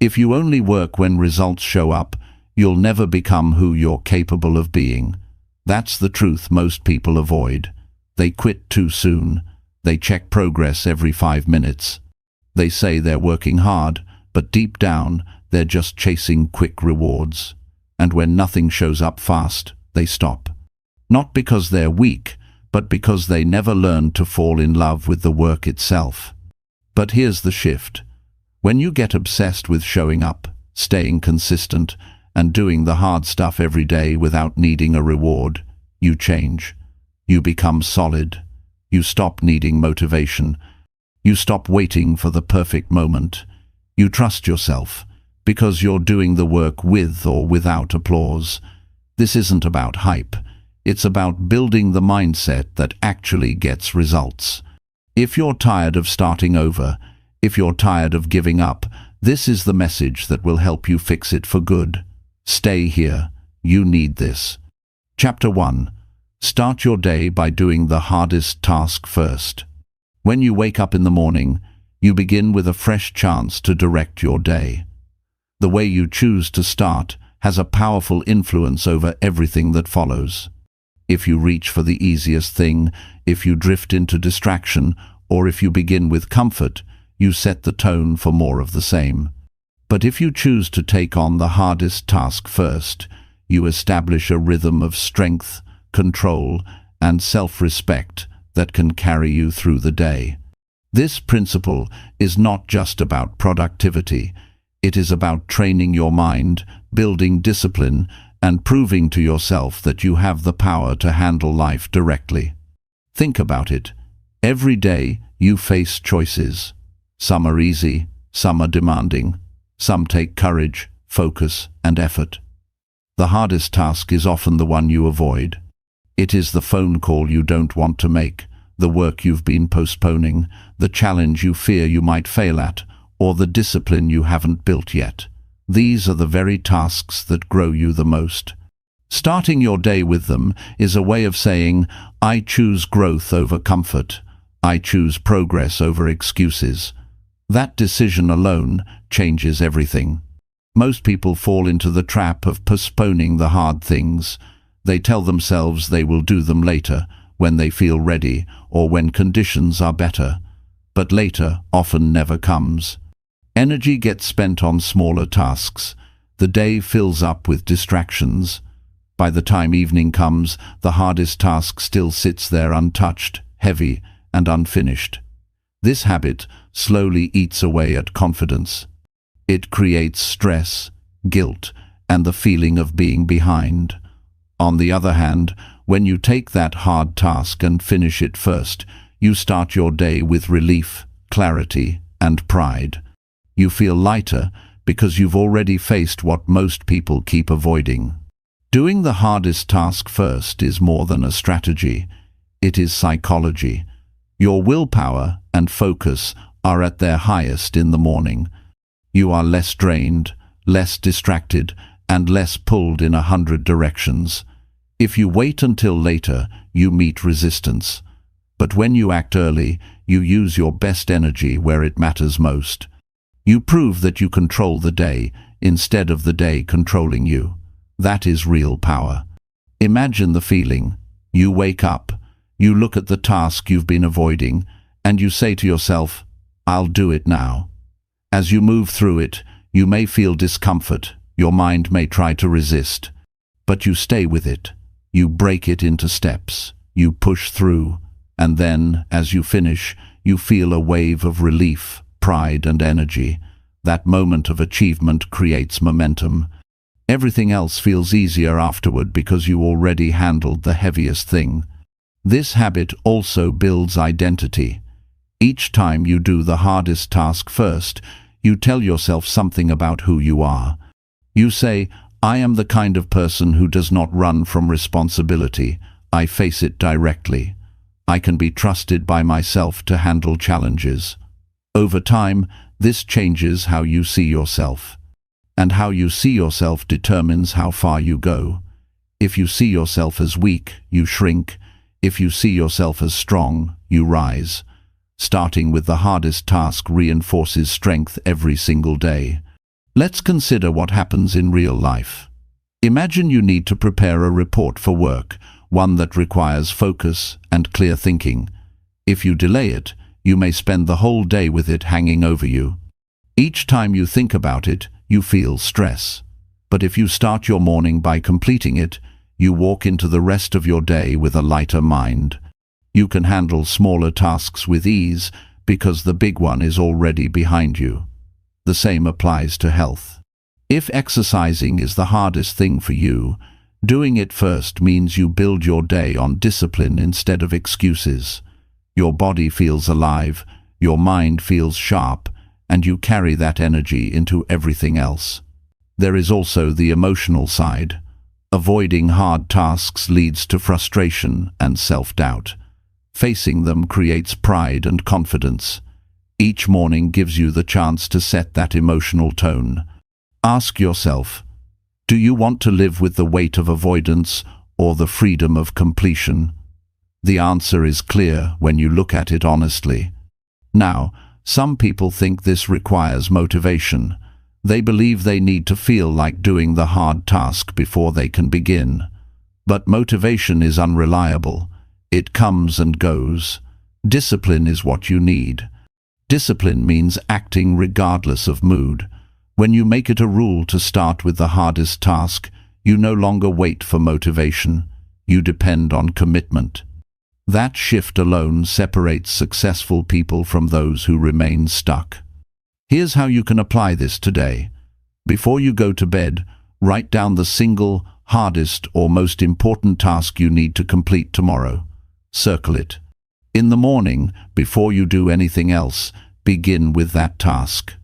If you only work when results show up, you'll never become who you're capable of being. That's the truth most people avoid. They quit too soon. They check progress every 5 minutes. They say they're working hard, but deep down, they're just chasing quick rewards. And when nothing shows up fast, they stop. Not because they're weak, but because they never learned to fall in love with the work itself. But here's the shift. When you get obsessed with showing up, staying consistent, and doing the hard stuff every day without needing a reward, you change. You become solid. You stop needing motivation. You stop waiting for the perfect moment. You trust yourself, because you're doing the work with or without applause. This isn't about hype. It's about building the mindset that actually gets results. If you're tired of starting over, if you're tired of giving up, this is the message that will help you fix it for good. Stay here. You need this. Chapter 1. Start your day by doing the hardest task first. When you wake up in the morning, you begin with a fresh chance to direct your day. The way you choose to start has a powerful influence over everything that follows. If you reach for the easiest thing, if you drift into distraction, or if you begin with comfort, you set the tone for more of the same. But if you choose to take on the hardest task first, you establish a rhythm of strength, control, and self-respect that can carry you through the day. This principle is not just about productivity. It is about training your mind, building discipline, and proving to yourself that you have the power to handle life directly. Think about it. Every day you face choices. Some are easy, some are demanding. Some take courage, focus, and effort. The hardest task is often the one you avoid. It is the phone call you don't want to make, the work you've been postponing, the challenge you fear you might fail at, or the discipline you haven't built yet. These are the very tasks that grow you the most. Starting your day with them is a way of saying, I choose growth over comfort. I choose progress over excuses. That decision alone changes everything. Most people fall into the trap of postponing the hard things. They tell themselves they will do them later, when they feel ready, or when conditions are better. But later often never comes. Energy gets spent on smaller tasks. The day fills up with distractions. By the time evening comes, the hardest task still sits there untouched, heavy, and unfinished. This habit slowly eats away at confidence. It creates stress, guilt, and the feeling of being behind. On the other hand, when you take that hard task and finish it first, you start your day with relief, clarity, and pride. You feel lighter because you've already faced what most people keep avoiding. Doing the hardest task first is more than a strategy. It is psychology. Your willpower and focus are at their highest in the morning. You are less drained, less distracted, and less pulled in 100 directions. If you wait until later, you meet resistance. But when you act early, you use your best energy where it matters most. You prove that you control the day instead of the day controlling you. That is real power. Imagine the feeling. You wake up, you look at the task you've been avoiding, and you say to yourself, I'll do it now. As you move through it, you may feel discomfort, your mind may try to resist, but you stay with it. You break it into steps, you push through, and then, as you finish, you feel a wave of relief, pride, and energy. That moment of achievement creates momentum. Everything else feels easier afterward because you already handled the heaviest thing. This habit also builds identity. Each time you do the hardest task first, you tell yourself something about who you are. You say, I am the kind of person who does not run from responsibility. I face it directly. I can be trusted by myself to handle challenges. Over time, this changes how you see yourself. And how you see yourself determines how far you go. If you see yourself as weak, you shrink. If you see yourself as strong, you rise. Starting with the hardest task reinforces strength every single day. Let's consider what happens in real life. Imagine you need to prepare a report for work, one that requires focus and clear thinking. If you delay it, you may spend the whole day with it hanging over you. Each time you think about it, you feel stress. But if you start your morning by completing it, you walk into the rest of your day with a lighter mind. You can handle smaller tasks with ease because the big one is already behind you. The same applies to health. If exercising is the hardest thing for you, doing it first means you build your day on discipline instead of excuses. Your body feels alive, your mind feels sharp, and you carry that energy into everything else. There is also the emotional side. Avoiding hard tasks leads to frustration and self-doubt. Facing them creates pride and confidence. Each morning gives you the chance to set that emotional tone. Ask yourself, do you want to live with the weight of avoidance or the freedom of completion? The answer is clear when you look at it honestly. Now, some people think this requires motivation. They believe they need to feel like doing the hard task before they can begin. But motivation is unreliable. It comes and goes. Discipline is what you need. Discipline means acting regardless of mood. When you make it a rule to start with the hardest task, you no longer wait for motivation. You depend on commitment. That shift alone separates successful people from those who remain stuck. Here's how you can apply this today. Before you go to bed, write down the single, hardest or most important task you need to complete tomorrow. Circle it. In the morning, before you do anything else, begin with that task.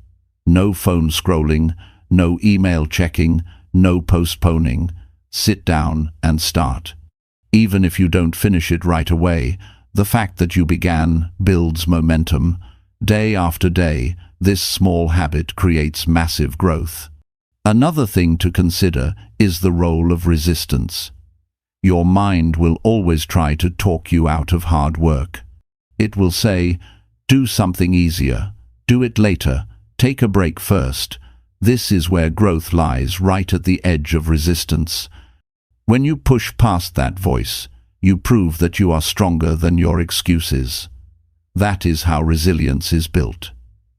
No phone scrolling, no email checking, no postponing. Sit down and start. Even if you don't finish it right away, the fact that you began builds momentum. Day after day, this small habit creates massive growth. Another thing to consider is the role of resistance. Your mind will always try to talk you out of hard work. It will say, do something easier, do it later, take a break first. This is where growth lies, right at the edge of resistance. When you push past that voice, you prove that you are stronger than your excuses. That is how resilience is built.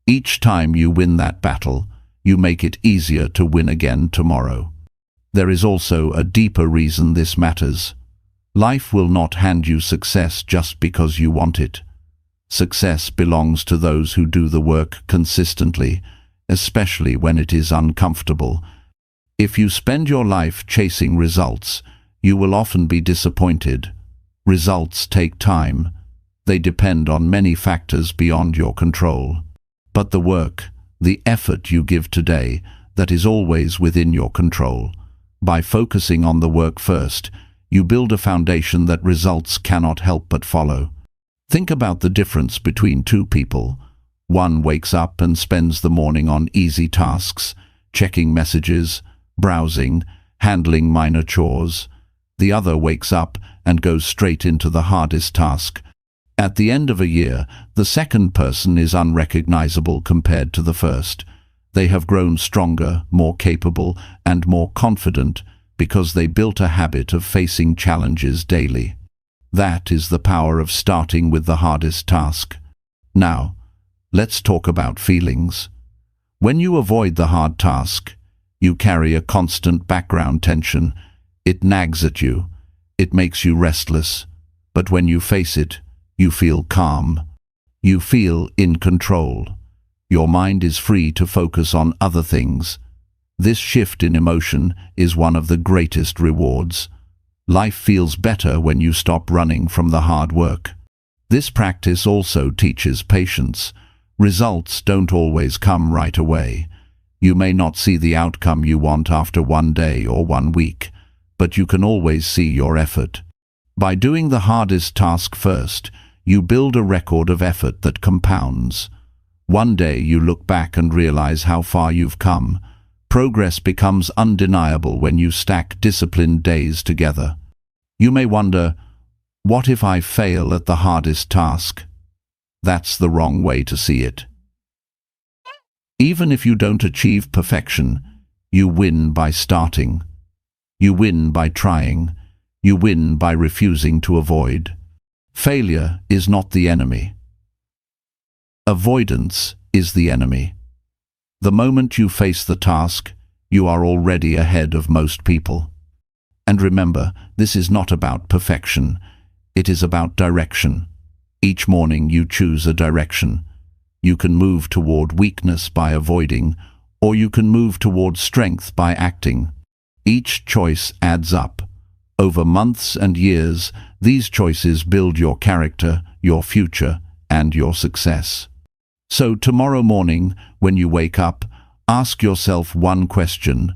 Each time you win that battle, you make it easier to win again tomorrow. There is also a deeper reason this matters. Life will not hand you success just because you want it. Success belongs to those who do the work consistently, especially when it is uncomfortable. If you spend your life chasing results, you will often be disappointed. Results take time. They depend on many factors beyond your control. But the work, the effort you give today, that is always within your control. By focusing on the work first, you build a foundation that results cannot help but follow. Think about the difference between two people. One wakes up and spends the morning on easy tasks, checking messages, browsing, handling minor chores. The other wakes up and goes straight into the hardest task. At the end of a year, the second person is unrecognizable compared to the first. They have grown stronger, more capable, and more confident because they built a habit of facing challenges daily. That is the power of starting with the hardest task. Now, let's talk about feelings. When you avoid the hard task, you carry a constant background tension. It nags at you. It makes you restless. But when you face it, you feel calm. You feel in control. Your mind is free to focus on other things. This shift in emotion is one of the greatest rewards. Life feels better when you stop running from the hard work. This practice also teaches patience. Results don't always come right away. You may not see the outcome you want after one day or 1 week, but you can always see your effort. By doing the hardest task first, you build a record of effort that compounds. One day you look back and realize how far you've come. Progress becomes undeniable when you stack disciplined days together. You may wonder, what if I fail at the hardest task? That's the wrong way to see it. Even if you don't achieve perfection, you win by starting. You win by trying. You win by refusing to avoid. Failure is not the enemy. Avoidance is the enemy. The moment you face the task, you are already ahead of most people. And remember, this is not about perfection. It is about direction. Each morning you choose a direction. You can move toward weakness by avoiding, or you can move toward strength by acting. Each choice adds up. Over months and years, these choices build your character, your future, and your success. So tomorrow morning, when you wake up, ask yourself one question: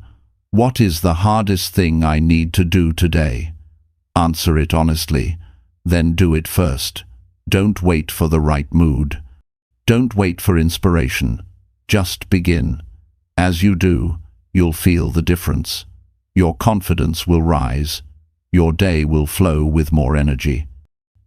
what is the hardest thing I need to do today? Answer it honestly, then do it first. Don't wait for the right mood. Don't wait for inspiration. Just begin. As you do, you'll feel the difference. Your confidence will rise. Your day will flow with more energy.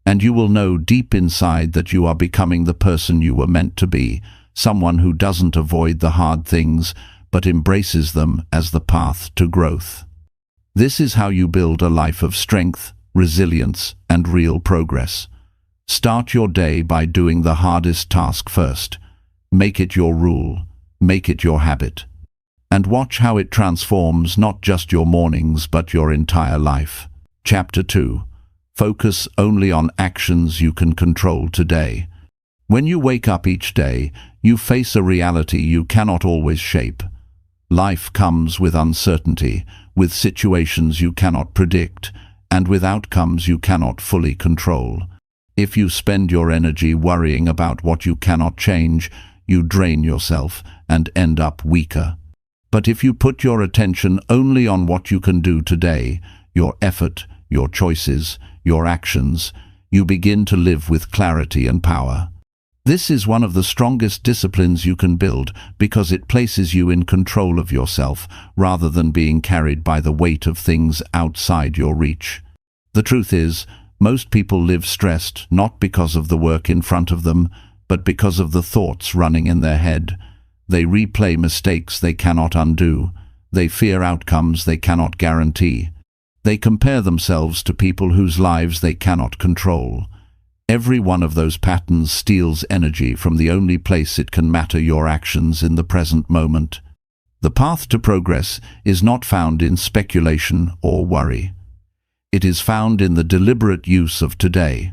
And you will know deep inside that you are becoming the person you were meant to be, someone who doesn't avoid the hard things, but embraces them as the path to growth. This is how you build a life of strength, resilience, and real progress. Start your day by doing the hardest task first. Make it your rule. Make it your habit. And watch how it transforms not just your mornings, but your entire life. Chapter 2. Focus only on actions you can control today. When you wake up each day, you face a reality you cannot always shape. Life comes with uncertainty, with situations you cannot predict, and with outcomes you cannot fully control. If you spend your energy worrying about what you cannot change, you drain yourself and end up weaker. But if you put your attention only on what you can do today, your effort, your choices, your actions, you begin to live with clarity and power. This is one of the strongest disciplines you can build because it places you in control of yourself rather than being carried by the weight of things outside your reach. The truth is, most people live stressed not because of the work in front of them, but because of the thoughts running in their head. They replay mistakes they cannot undo. They fear outcomes they cannot guarantee. They compare themselves to people whose lives they cannot control. Every one of those patterns steals energy from the only place it can matter: your actions in the present moment. The path to progress is not found in speculation or worry. It is found in the deliberate use of today.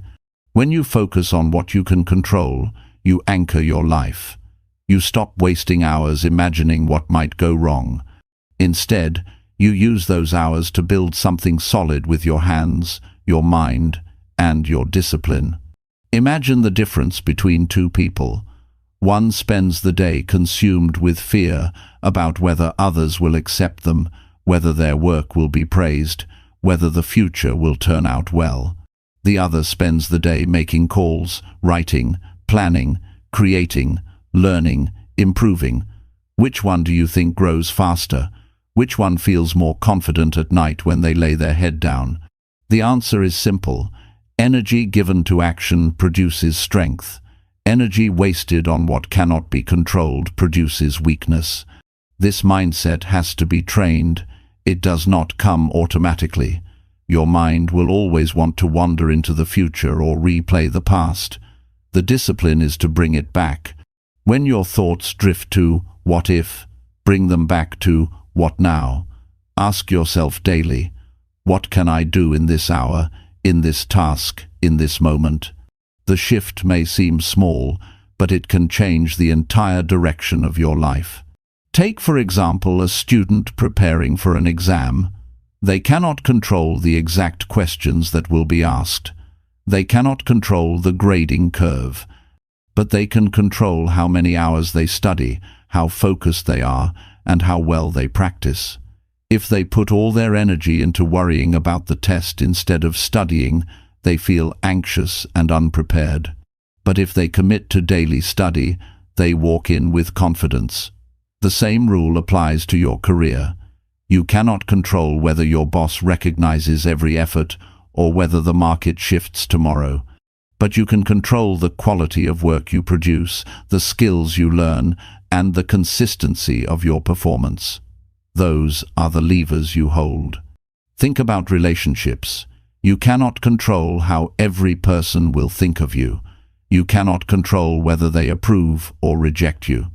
When you focus on what you can control, you anchor your life. You stop wasting hours imagining what might go wrong. Instead, you use those hours to build something solid with your hands, your mind, and your discipline. Imagine the difference between two people. One spends the day consumed with fear about whether others will accept them, whether their work will be praised, whether the future will turn out well. The other spends the day making calls, writing, planning, creating, learning, improving. Which one do you think grows faster? Which one feels more confident at night when they lay their head down? The answer is simple. Energy given to action produces strength. Energy wasted on what cannot be controlled produces weakness. This mindset has to be trained. It does not come automatically. Your mind will always want to wander into the future or replay the past. The discipline is to bring it back. When your thoughts drift to "what if," bring them back to "what now?" Ask yourself daily, what can I do in this hour, in this task, in this moment? The shift may seem small, but it can change the entire direction of your life. Take, for example, a student preparing for an exam. They cannot control the exact questions that will be asked. They cannot control the grading curve. But they can control how many hours they study, how focused they are, and how well they practice. If they put all their energy into worrying about the test instead of studying, they feel anxious and unprepared. But if they commit to daily study, they walk in with confidence. The same rule applies to your career. You cannot control whether your boss recognizes every effort or whether the market shifts tomorrow. But you can control the quality of work you produce, the skills you learn, and the consistency of your performance. Those are the levers you hold. Think about relationships. You cannot control how every person will think of you. You cannot control whether they approve or reject you.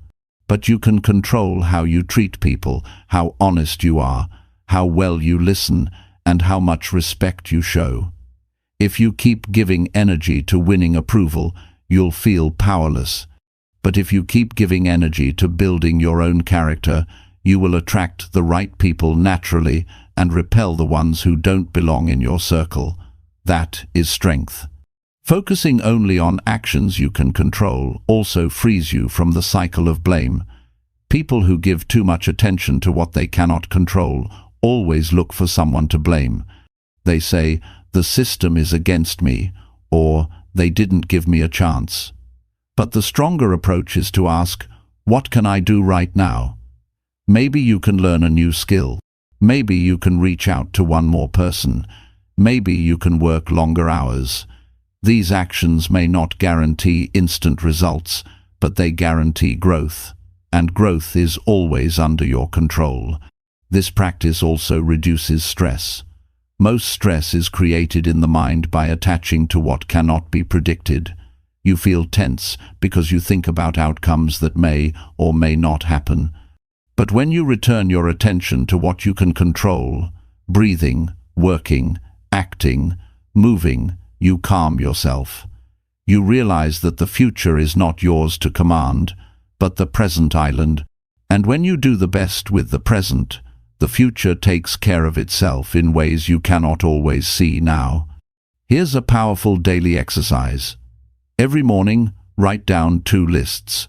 But you can control how you treat people, how honest you are, how well you listen, and how much respect you show. If you keep giving energy to winning approval, you'll feel powerless. But if you keep giving energy to building your own character, you will attract the right people naturally and repel the ones who don't belong in your circle. That is strength. Focusing only on actions you can control also frees you from the cycle of blame. People who give too much attention to what they cannot control always look for someone to blame. They say, "The system is against me," or "They didn't give me a chance." But the stronger approach is to ask, "What can I do right now?" Maybe you can learn a new skill. Maybe you can reach out to one more person. Maybe you can work longer hours. These actions may not guarantee instant results, but they guarantee growth. And growth is always under your control. This practice also reduces stress. Most stress is created in the mind by attaching to what cannot be predicted. You feel tense because you think about outcomes that may or may not happen. But when you return your attention to what you can control, breathing, working, acting, moving, you calm yourself. You realize that the future is not yours to command, but the present island. And when you do the best with the present, the future takes care of itself in ways you cannot always see now. Here's a powerful daily exercise. Every morning, write down 2 lists.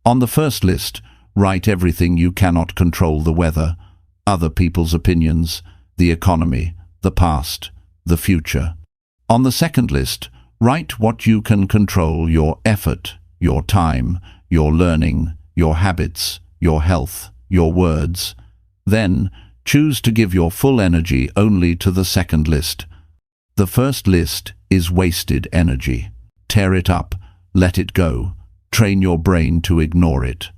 On the first list, write everything you cannot control: the weather, other people's opinions, the economy, the past, the future. On the second list, write what you can control: your effort, your time, your learning, your habits, your health, your words. Then, choose to give your full energy only to the second list. The first list is wasted energy. Tear it up, let it go, train your brain to ignore it.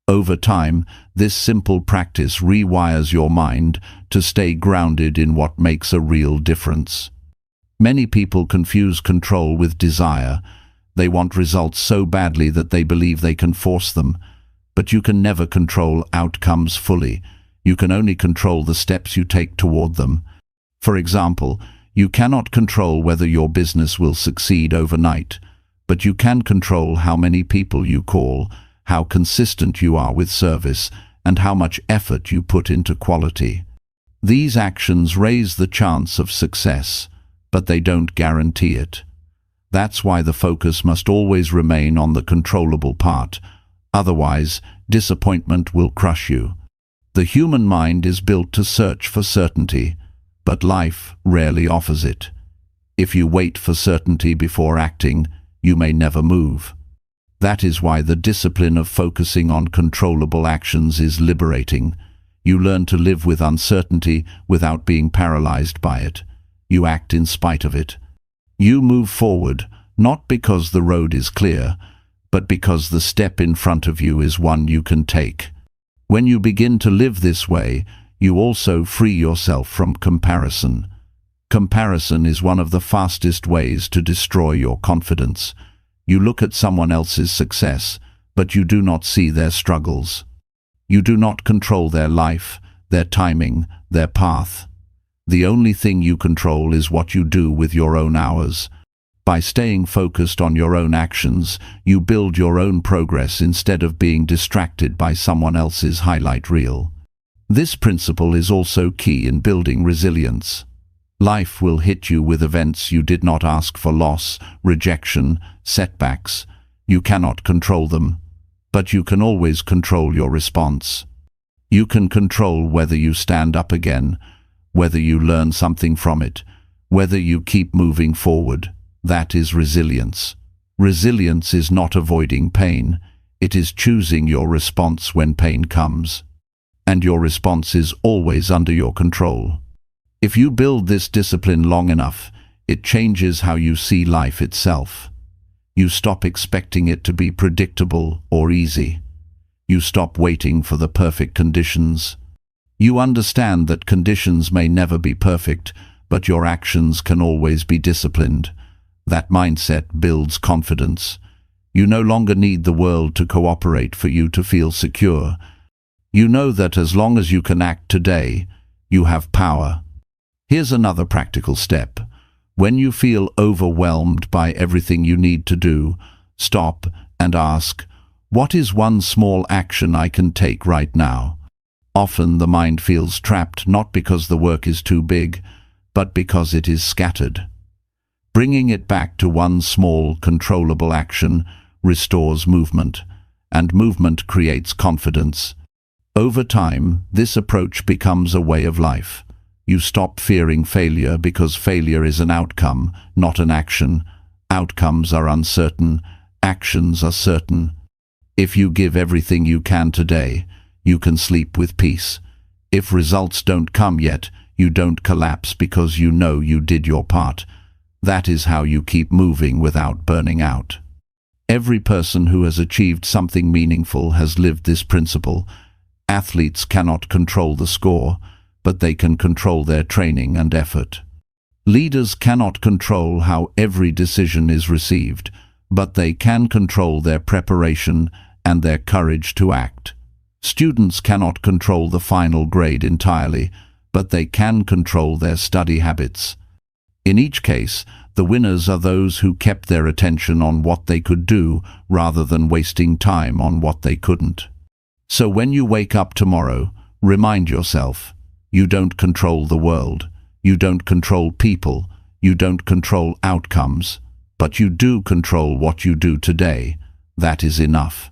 Over time, this simple practice rewires your mind to stay grounded in what makes a real difference. Many people confuse control with desire. They want results so badly that they believe they can force them. But you can never control outcomes fully. You can only control the steps you take toward them. For example, you cannot control whether your business will succeed overnight, but you can control how many people you call, how consistent you are with service, and how much effort you put into quality. These actions raise the chance of success, but they don't guarantee it. That's why the focus must always remain on the controllable part. Otherwise, disappointment will crush you. The human mind is built to search for certainty, but life rarely offers it. If you wait for certainty before acting, you may never move. That is why the discipline of focusing on controllable actions is liberating. You learn to live with uncertainty without being paralyzed by it. You act in spite of it. You move forward, not because the road is clear, but because the step in front of you is one you can take. When you begin to live this way, you also free yourself from comparison. Comparison is one of the fastest ways to destroy your confidence. You look at someone else's success, but you do not see their struggles. You do not control their life, their timing, their path. The only thing you control is what you do with your own hours. By staying focused on your own actions, you build your own progress instead of being distracted by someone else's highlight reel. This principle is also key in building resilience. Life will hit you with events you did not ask for: loss, rejection, setbacks. You cannot control them, but you can always control your response. You can control whether you stand up again, whether you learn something from it, whether you keep moving forward. That is resilience. Resilience is not avoiding pain. It is choosing your response when pain comes. And your response is always under your control. If you build this discipline long enough, it changes how you see life itself. You stop expecting it to be predictable or easy. You stop waiting for the perfect conditions. You understand that conditions may never be perfect, but your actions can always be disciplined. That mindset builds confidence. You no longer need the world to cooperate for you to feel secure. You know that as long as you can act today, you have power. Here's another practical step. When you feel overwhelmed by everything you need to do, stop and ask, what is one small action I can take right now? Often the mind feels trapped not because the work is too big, but because it is scattered. Bringing it back to one small, controllable action restores movement, and movement creates confidence. Over time, this approach becomes a way of life. You stop fearing failure because failure is an outcome, not an action. Outcomes are uncertain, actions are certain. If you give everything you can today, you can sleep with peace. If results don't come yet, you don't collapse because you know you did your part. That is how you keep moving without burning out. Every person who has achieved something meaningful has lived this principle. Athletes cannot control the score, but they can control their training and effort. Leaders cannot control how every decision is received, but they can control their preparation and their courage to act. Students cannot control the final grade entirely, but they can control their study habits. In each case, the winners are those who kept their attention on what they could do rather than wasting time on what they couldn't. So when you wake up tomorrow, remind yourself, you don't control the world, you don't control people, you don't control outcomes, but you do control what you do today. That is enough.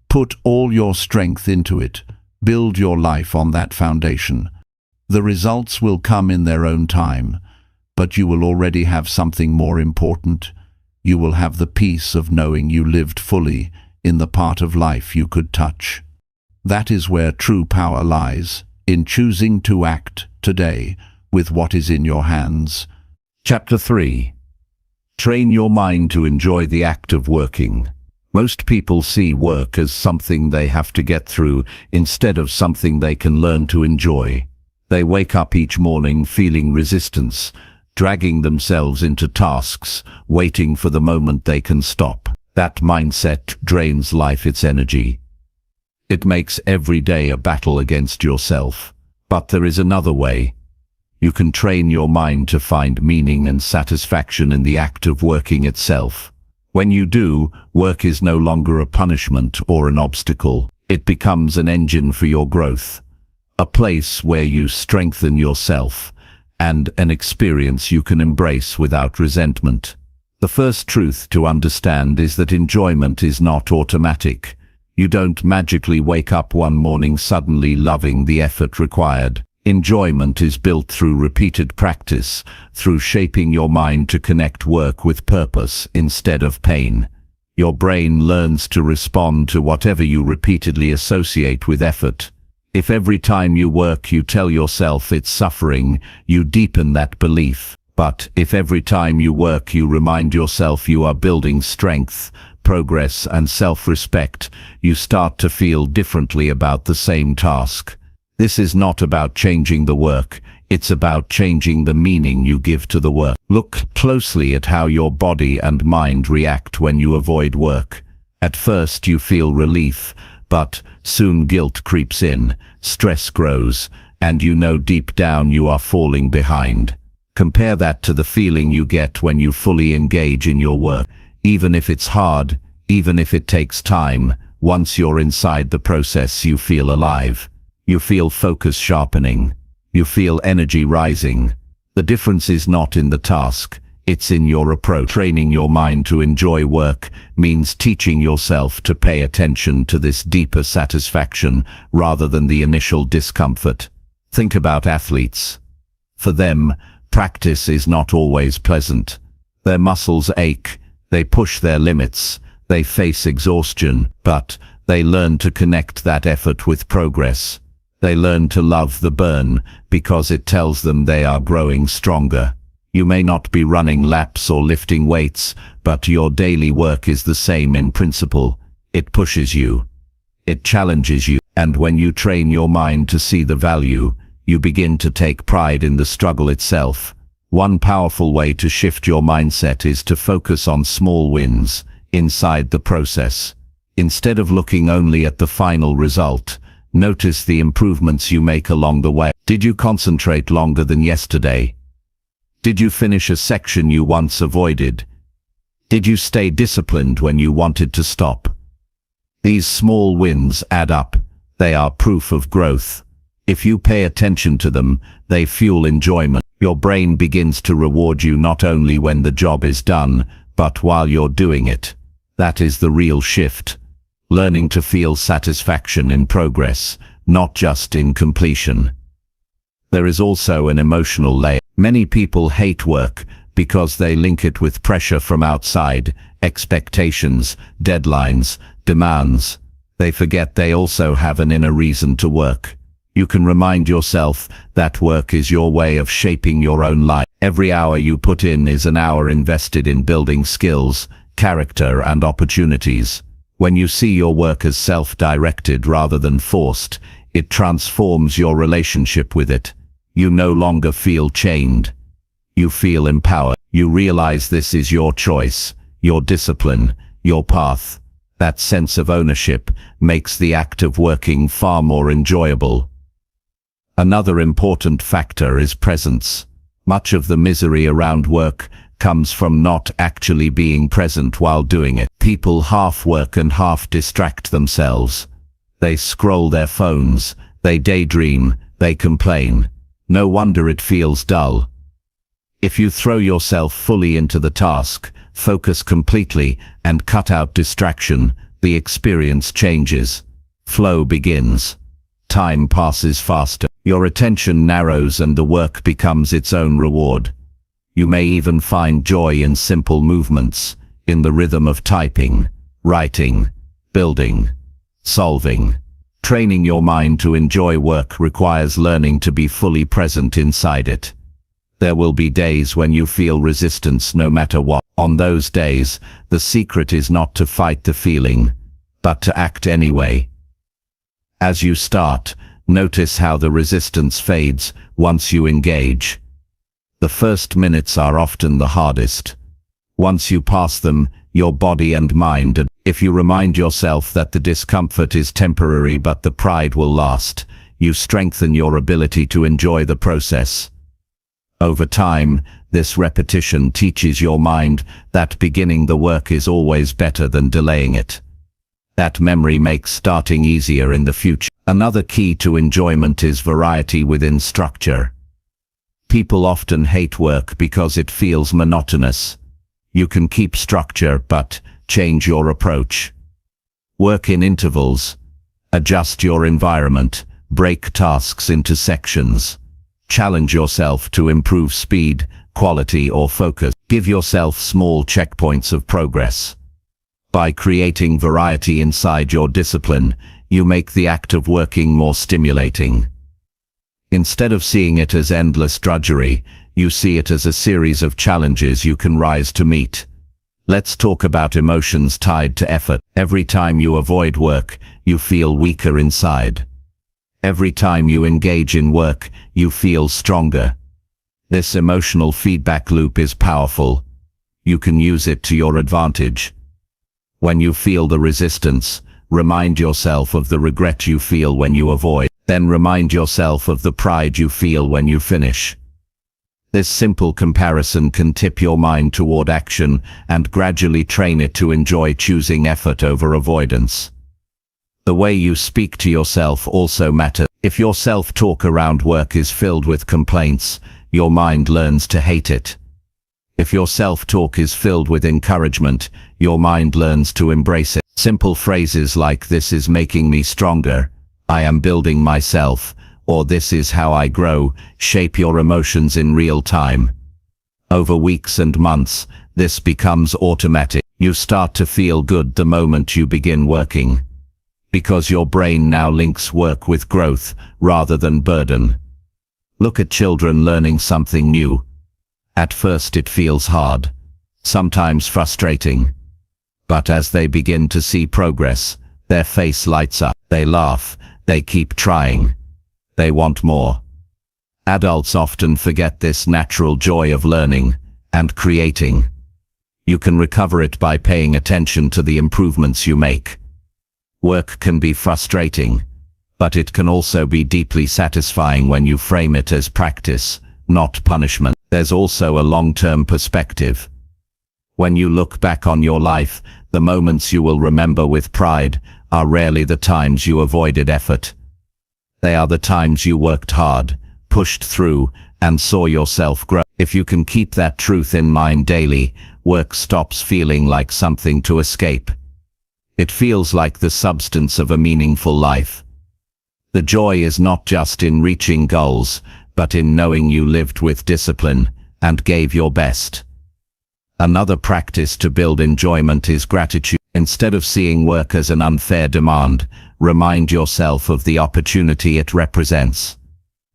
Put all your strength into it. Build your life on that foundation. The results will come in their own time, but you will already have something more important. You will have the peace of knowing you lived fully in the part of life you could touch. That is where true power lies, in choosing to act today with what is in your hands. Chapter 3. Train your mind to enjoy the act of working. Most people see work as something they have to get through instead of something they can learn to enjoy. They wake up each morning feeling resistance, dragging themselves into tasks, waiting for the moment they can stop. That mindset drains life its energy. It makes every day a battle against yourself. But there is another way. You can train your mind to find meaning and satisfaction in the act of working itself. When you do, work is no longer a punishment or an obstacle. It becomes an engine for your growth, a place where you strengthen yourself, and an experience you can embrace without resentment. The first truth to understand is that enjoyment is not automatic. You don't magically wake up one morning suddenly loving the effort required. Enjoyment is built through repeated practice, through shaping your mind to connect work with purpose instead of pain. Your brain learns to respond to whatever you repeatedly associate with effort. If every time you work you tell yourself it's suffering, you deepen that belief. But if every time you work you remind yourself you are building strength, progress and self-respect, you start to feel differently about the same task. This is not about changing the work, it's about changing the meaning you give to the work. Look closely at how your body and mind react when you avoid work. At first you feel relief, but soon guilt creeps in, stress grows, and you know deep down you are falling behind. Compare that to the feeling you get when you fully engage in your work. Even if it's hard, even if it takes time, once you're inside the process you feel alive. You feel focus sharpening. You feel energy rising. The difference is not in the task, it's in your approach. Training your mind to enjoy work means teaching yourself to pay attention to this deeper satisfaction rather than the initial discomfort. Think about athletes. For them, practice is not always pleasant. Their muscles ache, they push their limits, they face exhaustion, but they learn to connect that effort with progress. They learn to love the burn because it tells them they are growing stronger. You may not be running laps or lifting weights, but your daily work is the same in principle. It pushes you. It challenges you, and when you train your mind to see the value, you begin to take pride in the struggle itself. One powerful way to shift your mindset is to focus on small wins inside the process. Instead of looking only at the final result, notice the improvements you make along the way. Did you concentrate longer than yesterday? Did you finish a section you once avoided? Did you stay disciplined when you wanted to stop? These small wins add up. They are proof of growth. If you pay attention to them, they fuel enjoyment. Your brain begins to reward you not only when the job is done, but while you're doing it. That is the real shift. Learning to feel satisfaction in progress, not just in completion. There is also an emotional layer. Many people hate work because they link it with pressure from outside, expectations, deadlines, demands. They forget they also have an inner reason to work. You can remind yourself that work is your way of shaping your own life. Every hour you put in is an hour invested in building skills, character, and opportunities. When you see your work as self-directed rather than forced, it transforms your relationship with it. You no longer feel chained. You feel empowered. You realize this is your choice, your discipline, your path. That sense of ownership makes the act of working far more enjoyable. Another important factor is presence. Much of the misery around work comes from not actually being present while doing it. People half work and half distract themselves. They scroll their phones, they daydream, they complain. No wonder it feels dull. If you throw yourself fully into the task, focus completely, and cut out distraction, the experience changes. Flow begins. Time passes faster. Your attention narrows and the work becomes its own reward. You may even find joy in simple movements, in the rhythm of typing, writing, building, solving. Training your mind to enjoy work requires learning to be fully present inside it. There will be days when you feel resistance no matter what. On those days, the secret is not to fight the feeling, but to act anyway. As you start, notice how the resistance fades once you engage. The first minutes are often the hardest. Once you pass them, your body and mind, if you remind yourself that the discomfort is temporary but the pride will last, you strengthen your ability to enjoy the process. Over time, this repetition teaches your mind that beginning the work is always better than delaying it. That memory makes starting easier in the future. Another key to enjoyment is variety within structure. People often hate work because it feels monotonous. You can keep structure, but change your approach. Work in intervals. Adjust your environment. Break tasks into sections. Challenge yourself to improve speed, quality, or focus. Give yourself small checkpoints of progress. By creating variety inside your discipline, you make the act of working more stimulating. Instead of seeing it as endless drudgery, you see it as a series of challenges you can rise to meet. Let's talk about emotions tied to effort. Every time you avoid work, you feel weaker inside. Every time you engage in work, you feel stronger. This emotional feedback loop is powerful. You can use it to your advantage. When you feel the resistance, remind yourself of the regret you feel when you avoid. Then remind yourself of the pride you feel when you finish. This simple comparison can tip your mind toward action and gradually train it to enjoy choosing effort over avoidance. The way you speak to yourself also matters. If your self-talk around work is filled with complaints, your mind learns to hate it. If your self-talk is filled with encouragement, your mind learns to embrace it. Simple phrases like "this is making me stronger," "I am building myself," or "this is how I grow," shape your emotions in real time. Over weeks and months, this becomes automatic. You start to feel good the moment you begin working, because your brain now links work with growth rather than burden. Look at children learning something new. At first it feels hard, sometimes frustrating. But as they begin to see progress, their face lights up. They laugh, they keep trying. They want more. Adults often forget this natural joy of learning and creating. You can recover it by paying attention to the improvements you make. Work can be frustrating, but it can also be deeply satisfying when you frame it as practice, not punishment. There's also a long-term perspective. When you look back on your life, the moments you will remember with pride are rarely the times you avoided effort. They are the times you worked hard, pushed through, and saw yourself grow. If you can keep that truth in mind daily, work stops feeling like something to escape. It feels like the substance of a meaningful life. The joy is not just in reaching goals, but in knowing you lived with discipline and gave your best. Another practice to build enjoyment is gratitude. Instead of seeing work as an unfair demand, remind yourself of the opportunity it represents.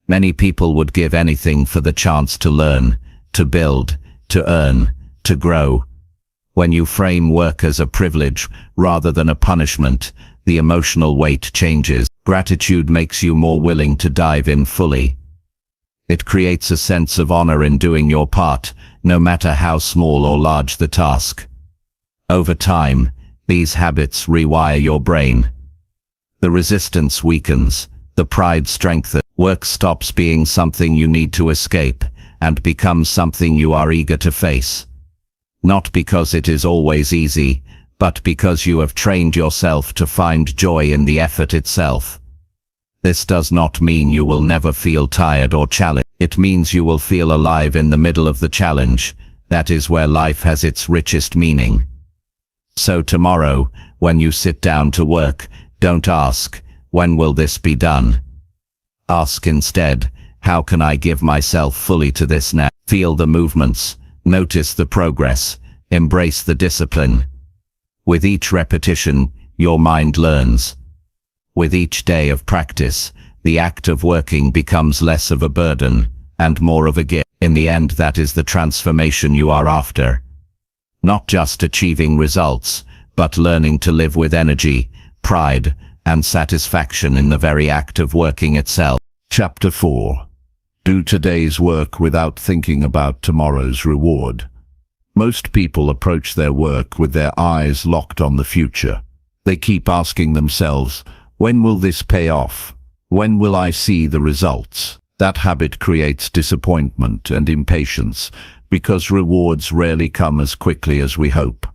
Many people would give anything for the chance to learn, to build, to earn, to grow. When you frame work as a privilege rather than a punishment, the emotional weight changes. Gratitude makes you more willing to dive in fully. It creates a sense of honor in doing your part, no matter how small or large the task. Over time, these habits rewire your brain. The resistance weakens, the pride strengthens. Work stops being something you need to escape and becomes something you are eager to face. Not because it is always easy, but because you have trained yourself to find joy in the effort itself. This does not mean you will never feel tired or challenged. It means you will feel alive in the middle of the challenge. That is where life has its richest meaning. So tomorrow, when you sit down to work, don't ask, when will this be done? Ask instead, how can I give myself fully to this now? Feel the movements, notice the progress, embrace the discipline. With each repetition, your mind learns. With each day of practice, the act of working becomes less of a burden and more of a gift. In the end, that is the transformation you are after. Not just achieving results, but learning to live with energy, pride, and satisfaction in the very act of working itself. Chapter 4. Do today's work without thinking about tomorrow's reward. Most people approach their work with their eyes locked on the future. They keep asking themselves, when will this pay off? When will I see the results? That habit creates disappointment and impatience because rewards rarely come as quickly as we hope.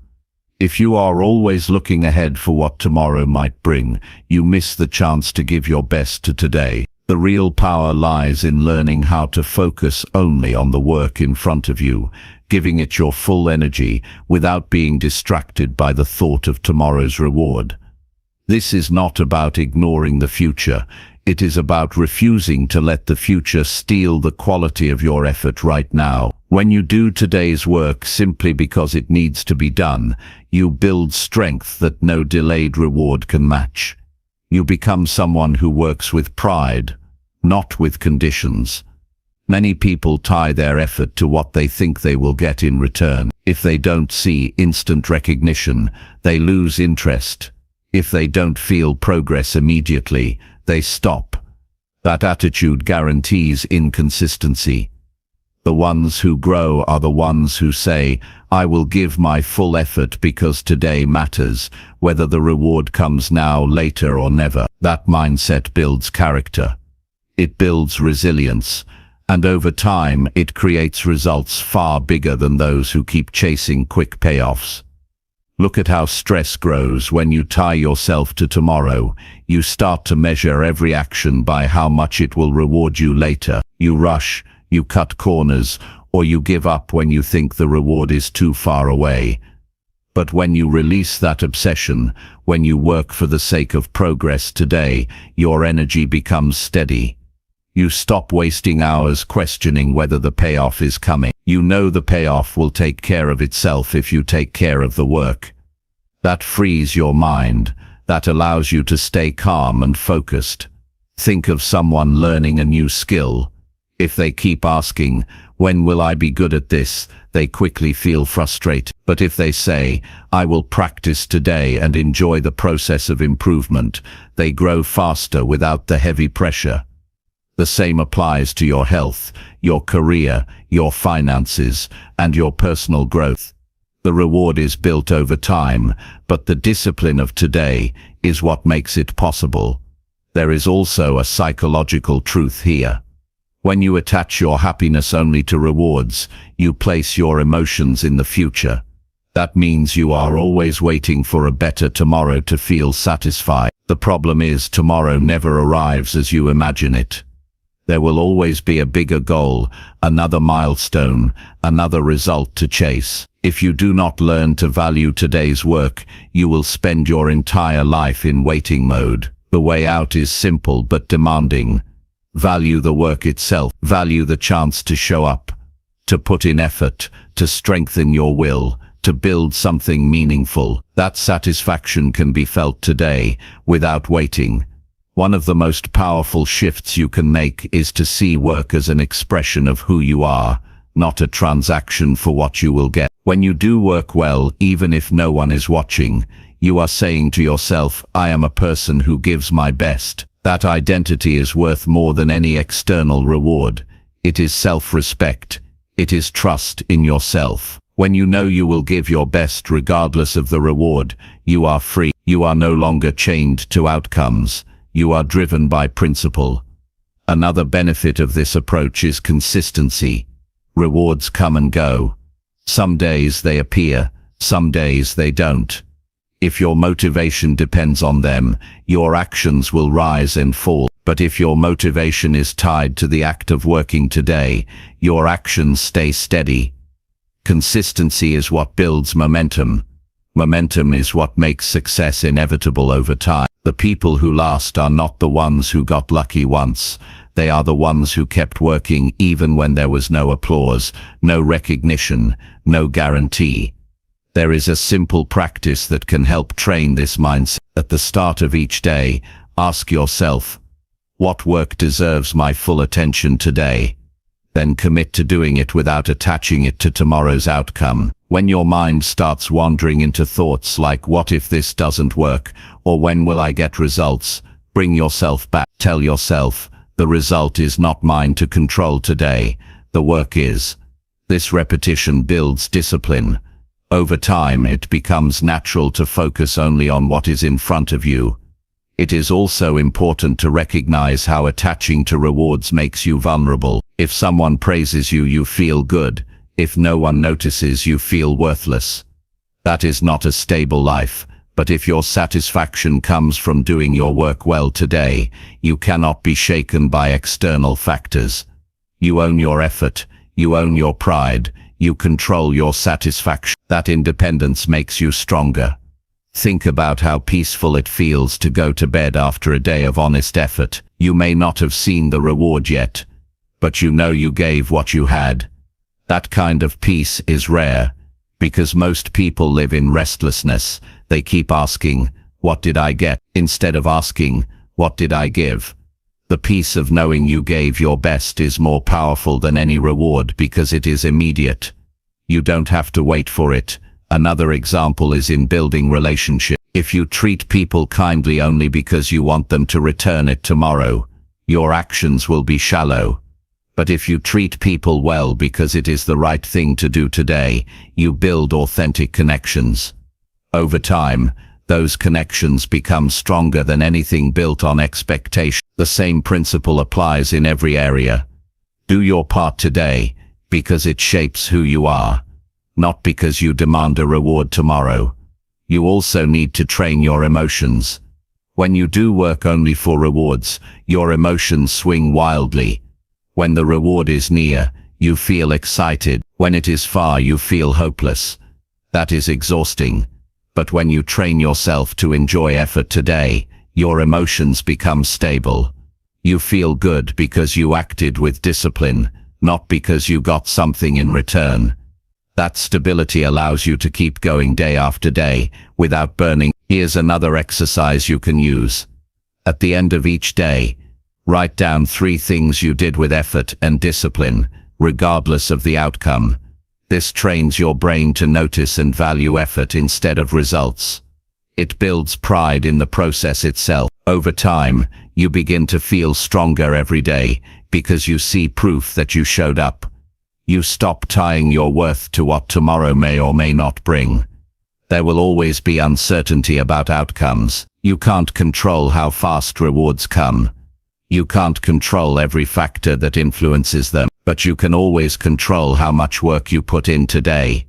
If you are always looking ahead for what tomorrow might bring, you miss the chance to give your best to today. The real power lies in learning how to focus only on the work in front of you, giving it your full energy without being distracted by the thought of tomorrow's reward. This is not about ignoring the future. It is about refusing to let the future steal the quality of your effort right now. When you do today's work simply because it needs to be done, you build strength that no delayed reward can match. You become someone who works with pride, not with conditions. Many people tie their effort to what they think they will get in return. If they don't see instant recognition, they lose interest. If they don't feel progress immediately, they stop. That attitude guarantees inconsistency. The ones who grow are the ones who say, I will give my full effort because today matters, whether the reward comes now, later, or never. That mindset builds character. It builds resilience, and over time it creates results far bigger than those who keep chasing quick payoffs. Look at how stress grows when you tie yourself to tomorrow. You start to measure every action by how much it will reward you later. You rush, you cut corners, or you give up when you think the reward is too far away. But when you release that obsession, when you work for the sake of progress today, your energy becomes steady. You stop wasting hours questioning whether the payoff is coming. You know the payoff will take care of itself if you take care of the work. That frees your mind. That allows you to stay calm and focused. Think of someone learning a new skill. If they keep asking, when will I be good at this, they quickly feel frustrated. But if they say, I will practice today and enjoy the process of improvement, they grow faster without the heavy pressure. The same applies to your health, your career, your finances, and your personal growth. The reward is built over time, but the discipline of today is what makes it possible. There is also a psychological truth here. When you attach your happiness only to rewards, you place your emotions in the future. That means you are always waiting for a better tomorrow to feel satisfied. The problem is tomorrow never arrives as you imagine it. There will always be a bigger goal, another milestone, another result to chase. If you do not learn to value today's work, you will spend your entire life in waiting mode. The way out is simple but demanding. Value the work itself. Value the chance to show up, to put in effort, to strengthen your will, to build something meaningful. That satisfaction can be felt today, without waiting. One of the most powerful shifts you can make is to see work as an expression of who you are, not a transaction for what you will get. When you do work well, even if no one is watching, you are saying to yourself, I am a person who gives my best. That identity is worth more than any external reward. It is self-respect. It is trust in yourself. When you know you will give your best regardless of the reward, you are free. You are no longer chained to outcomes. You are driven by principle. Another benefit of this approach is consistency. Rewards come and go. Some days they appear, some days they don't. If your motivation depends on them, your actions will rise and fall. But if your motivation is tied to the act of working today, your actions stay steady. Consistency is what builds momentum. Momentum is what makes success inevitable over time. The people who last are not the ones who got lucky once. They are the ones who kept working even when there was no applause, no recognition, no guarantee. There is a simple practice that can help train this mindset. At the start of each day, ask yourself, what work deserves my full attention today? Then commit to doing it without attaching it to tomorrow's outcome. When your mind starts wandering into thoughts like, what if this doesn't work? Or when will I get results? Bring yourself back. Tell yourself, the result is not mine to control today. The work is. This repetition builds discipline. Over time, it becomes natural to focus only on what is in front of you. It is also important to recognize how attaching to rewards makes you vulnerable. If someone praises you, you feel good. If no one notices, you feel worthless. That is not a stable life. But if your satisfaction comes from doing your work well today, you cannot be shaken by external factors. You own your effort. You own your pride. You control your satisfaction. That independence makes you stronger. Think about how peaceful it feels to go to bed after a day of honest effort. You may not have seen the reward yet, but you know you gave what you had. That kind of peace is rare, because most people live in restlessness. They keep asking, what did I get? Instead of asking, what did I give? The peace of knowing you gave your best is more powerful than any reward because it is immediate. You don't have to wait for it. Another example is in building relationships. If you treat people kindly only because you want them to return it tomorrow, your actions will be shallow. But if you treat people well because it is the right thing to do today, you build authentic connections. Over time, those connections become stronger than anything built on expectation. The same principle applies in every area. Do your part today, because it shapes who you are, not because you demand a reward tomorrow. You also need to train your emotions. When you do work only for rewards, your emotions swing wildly. When the reward is near, you feel excited. When it is far, you feel hopeless. That is exhausting. But when you train yourself to enjoy effort today, your emotions become stable. You feel good because you acted with discipline, not because you got something in return. That stability allows you to keep going day after day, without burning. Here's another exercise you can use. At the end of each day, write down 3 things you did with effort and discipline. regardless of the outcome. This trains your brain to notice and value effort instead of results. It builds pride in the process itself. Over time, you begin to feel stronger every day because you see proof that you showed up. You stop tying your worth to what tomorrow may or may not bring. There will always be uncertainty about outcomes. You can't control how fast rewards come. You can't control every factor that influences them, but you can always control how much work you put in today.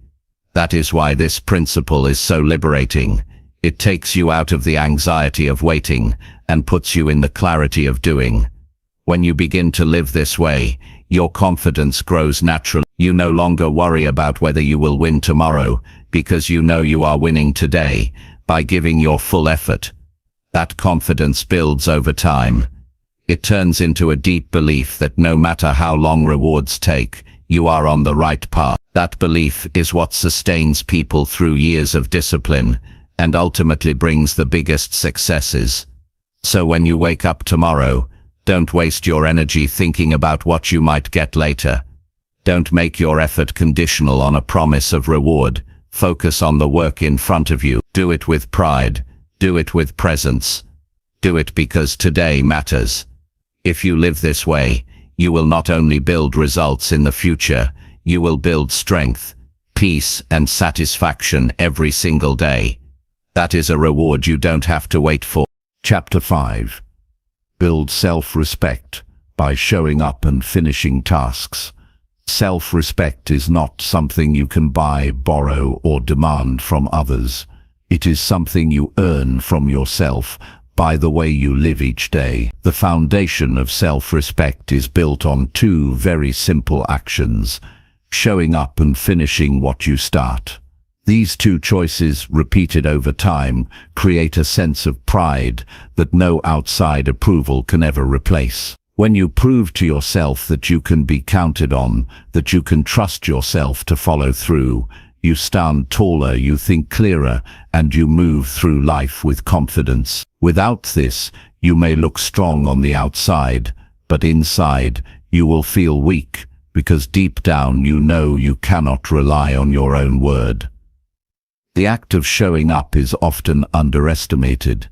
That is why this principle is so liberating. It takes you out of the anxiety of waiting and puts you in the clarity of doing. When you begin to live this way, your confidence grows naturally. You no longer worry about whether you will win tomorrow, because you know you are winning today by giving your full effort. That confidence builds over time. It turns into a deep belief that no matter how long rewards take, you are on the right path. That belief is what sustains people through years of discipline and ultimately brings the biggest successes. So when you wake up tomorrow, don't waste your energy thinking about what you might get later. Don't make your effort conditional on a promise of reward. Focus on the work in front of you. Do it with pride. Do it with presence. Do it because today matters. If you live this way, you will not only build results in the future, you will build strength, peace, and satisfaction every single day. That is a reward you don't have to wait for. Chapter 5. Build self-respect by showing up and finishing tasks. Self-respect is not something you can buy, borrow, or demand from others. It is something you earn from yourself by the way you live each day. The foundation of self-respect is built on two very simple actions: showing up and finishing what you start. These two choices, repeated over time, create a sense of pride that no outside approval can ever replace. When you prove to yourself that you can be counted on, that you can trust yourself to follow through, you stand taller, you think clearer, and you move through life with confidence. Without this, you may look strong on the outside, but inside, you will feel weak, because deep down you know you cannot rely on your own word. The act of showing up is often underestimated.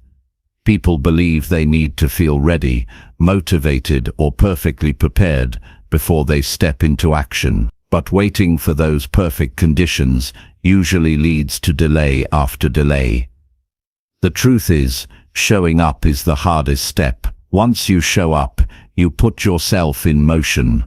People believe they need to feel ready, motivated, or perfectly prepared before they step into action. But waiting for those perfect conditions usually leads to delay after delay. The truth is, showing up is the hardest step. Once you show up, you put yourself in motion.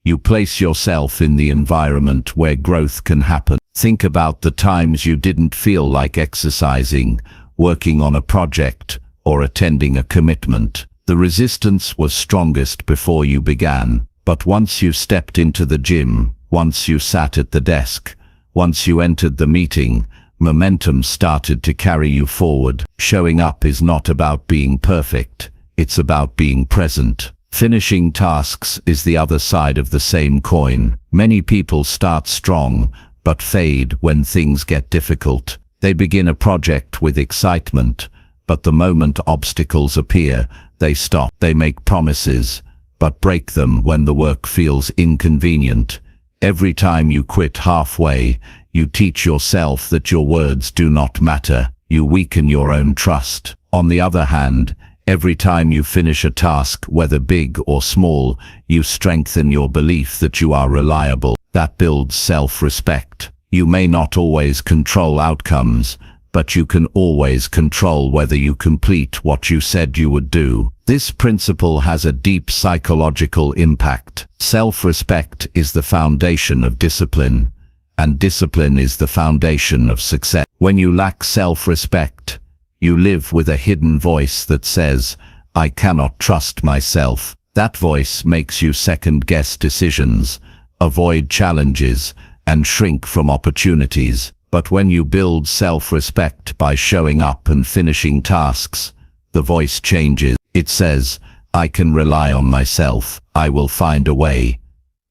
You place yourself in the environment where growth can happen. Think about the times you didn't feel like exercising, working on a project, or attending a commitment. The resistance was strongest before you began, but once you stepped into the gym, once you sat at the desk, once you entered the meeting, momentum started to carry you forward. Showing up is not about being perfect, it's about being present. Finishing tasks is the other side of the same coin. Many people start strong, but fade when things get difficult. They begin a project with excitement, but the moment obstacles appear, they stop. They make promises, but break them when the work feels inconvenient. Every time you quit halfway, you teach yourself that your words do not matter. You weaken your own trust. On the other hand, every time you finish a task, whether big or small, you strengthen your belief that you are reliable. That builds self-respect. You may not always control outcomes, but you can always control whether you complete what you said you would do. This principle has a deep psychological impact. Self-respect is the foundation of discipline, and discipline is the foundation of success. When you lack self-respect, you live with a hidden voice that says, "I cannot trust myself." That voice makes you second-guess decisions, avoid challenges, and shrink from opportunities. But when you build self-respect by showing up and finishing tasks, the voice changes. It says, "I can rely on myself. I will find a way."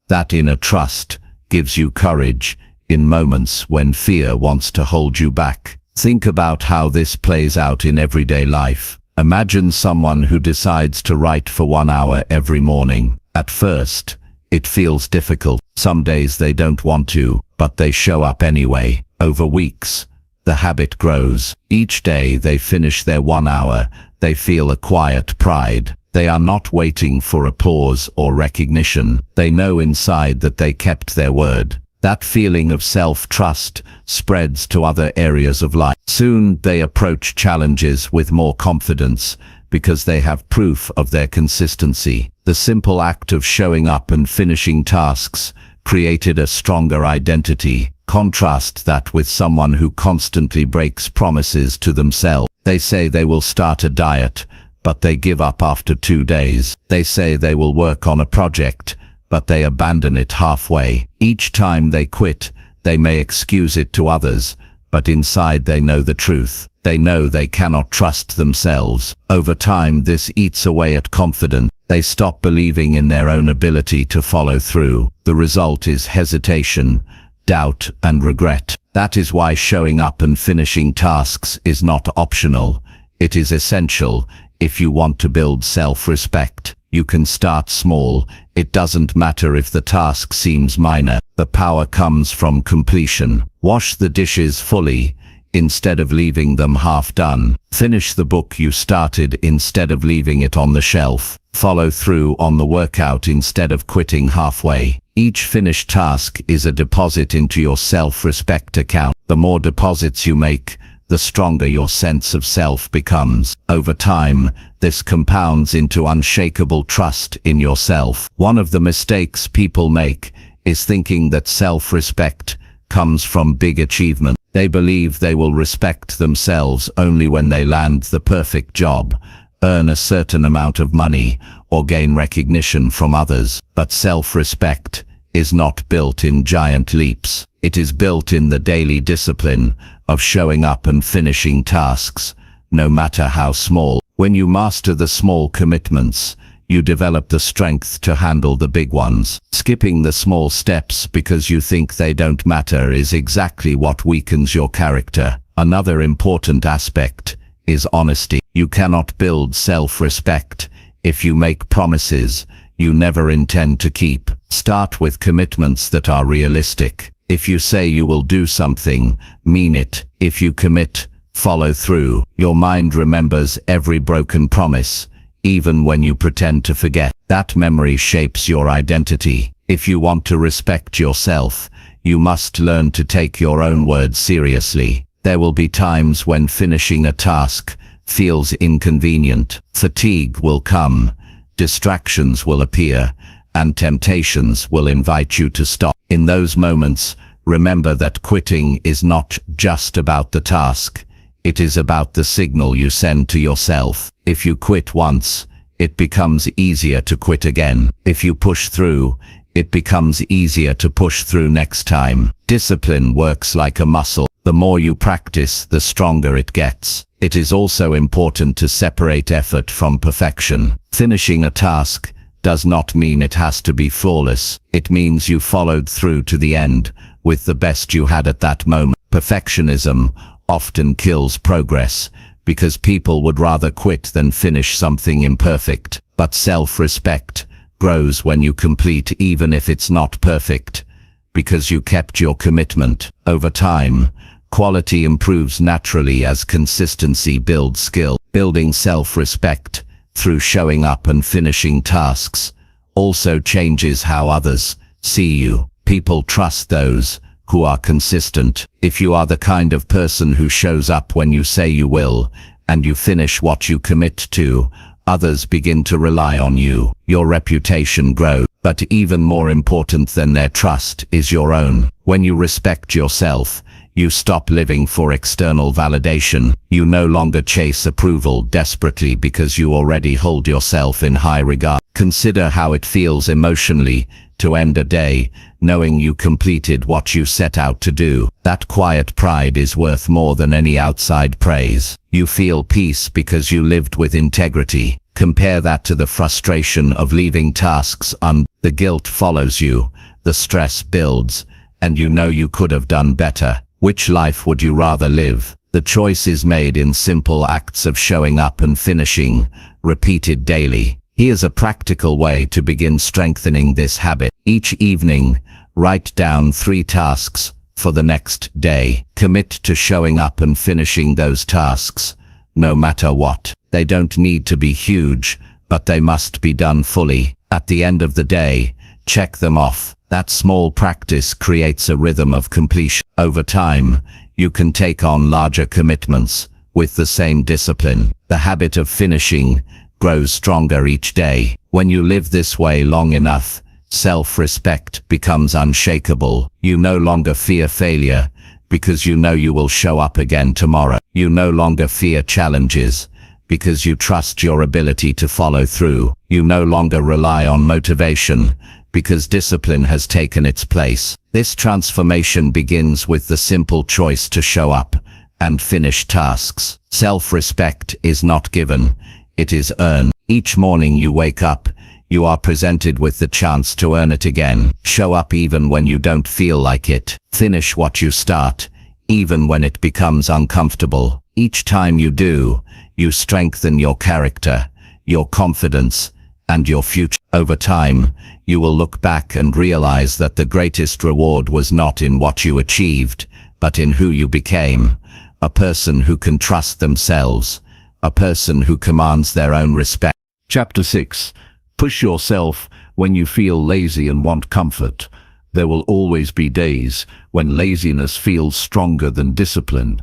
That inner trust gives you courage in moments when fear wants to hold you back. Think about how this plays out in everyday life. Imagine someone who decides to write for 1 hour every morning. At first, It feels difficult. Some days they don't want to, but they show up anyway. Over weeks, the habit grows. Each day they finish their 1 hour, they feel a quiet pride. They are not waiting for applause or recognition. They know inside that they kept their word. That feeling of self-trust spreads to other areas of life. Soon they approach challenges with more confidence because they have proof of their consistency. The simple act of showing up and finishing tasks created a stronger identity. Contrast that with someone who constantly breaks promises to themselves. They say they will start a diet, but they give up after 2 days. They say they will work on a project, but they abandon it halfway. Each time they quit, they may excuse it to others, but inside they know the truth. They know they cannot trust themselves. Over time, this eats away at confidence. They stop believing in their own ability to follow through. The result is hesitation, doubt, and regret. That is why showing up and finishing tasks is not optional. It is essential if you want to build self-respect. You can start small. It doesn't matter if the task seems minor. The power comes from completion. Wash the dishes fully instead of leaving them half done. Finish the book you started instead of leaving it on the shelf. Follow through on the workout instead of quitting halfway. Each finished task is a deposit into your self-respect account. The more deposits you make, the stronger your sense of self becomes. Over time, this compounds into unshakable trust in yourself. One of the mistakes people make is thinking that self-respect comes from big achievement. They believe they will respect themselves only when they land the perfect job, earn a certain amount of money, or gain recognition from others. But self-respect is not built in giant leaps. It is built in the daily discipline of showing up and finishing tasks, no matter how small. When you master the small commitments, you develop the strength to handle the big ones. Skipping the small steps because you think they don't matter is exactly what weakens your character. Another important aspect is honesty. You cannot build self-respect if you make promises you never intend to keep. Start with commitments that are realistic. If you say you will do something, mean it. If you commit, follow through. Your mind remembers every broken promise, even when you pretend to forget. That memory shapes your identity. If you want to respect yourself, you must learn to take your own words seriously. There will be times when finishing a task feels inconvenient. Fatigue will come, distractions will appear, and temptations will invite you to stop. In those moments, remember that quitting is not just about the task. It is about the signal you send to yourself. If you quit once, it becomes easier to quit again. If you push through, it becomes easier to push through next time. Discipline works like a muscle. The more you practice, the stronger it gets. It is also important to separate effort from perfection. Finishing a task does not mean it has to be flawless. It means you followed through to the end with the best you had at that moment. Perfectionism often kills progress because people would rather quit than finish something imperfect. But self-respect grows when you complete even if it's not perfect, because you kept your commitment. Over time, quality improves naturally as consistency builds skill. Building self-respect through showing up and finishing tasks also changes how others see you. People trust those who are consistent. If you are the kind of person who shows up when you say you will, and you finish what you commit to, others begin to rely on you. Your reputation grows. But even more important than their trust is your own. When you respect yourself, you stop living for external validation. You no longer chase approval desperately because you already hold yourself in high regard. Consider how it feels emotionally to end a day knowing you completed what you set out to do. That quiet pride is worth more than any outside praise. You feel peace because you lived with integrity. Compare that to the frustration of leaving tasks undone. The guilt follows you, the stress builds, and you know you could have done better. Which life would you rather live? The choice is made in simple acts of showing up and finishing, repeated daily. Here's a practical way to begin strengthening this habit. Each evening, write down 3 tasks for the next day. Commit to showing up and finishing those tasks, no matter what. They don't need to be huge, but they must be done fully. At the end of the day, check them off. That small practice creates a rhythm of completion. Over time, you can take on larger commitments with the same discipline. The habit of finishing grows stronger each day. When you live this way long enough, self-respect becomes unshakable. You no longer fear failure because you know you will show up again tomorrow. You no longer fear challenges because you trust your ability to follow through. You no longer rely on motivation because discipline has taken its place. This transformation begins with the simple choice to show up and finish tasks. Self-respect is not given, it is earned. Each morning you wake up, you are presented with the chance to earn it again. Show up even when you don't feel like it. Finish what you start, even when it becomes uncomfortable. Each time you do, you strengthen your character, your confidence, and your future. Over time, you will look back and realize that the greatest reward was not in what you achieved, but in who you became. A person who can trust themselves, a person who commands their own respect. Chapter 6. Push yourself when you feel lazy and want comfort. There will always be days when laziness feels stronger than discipline.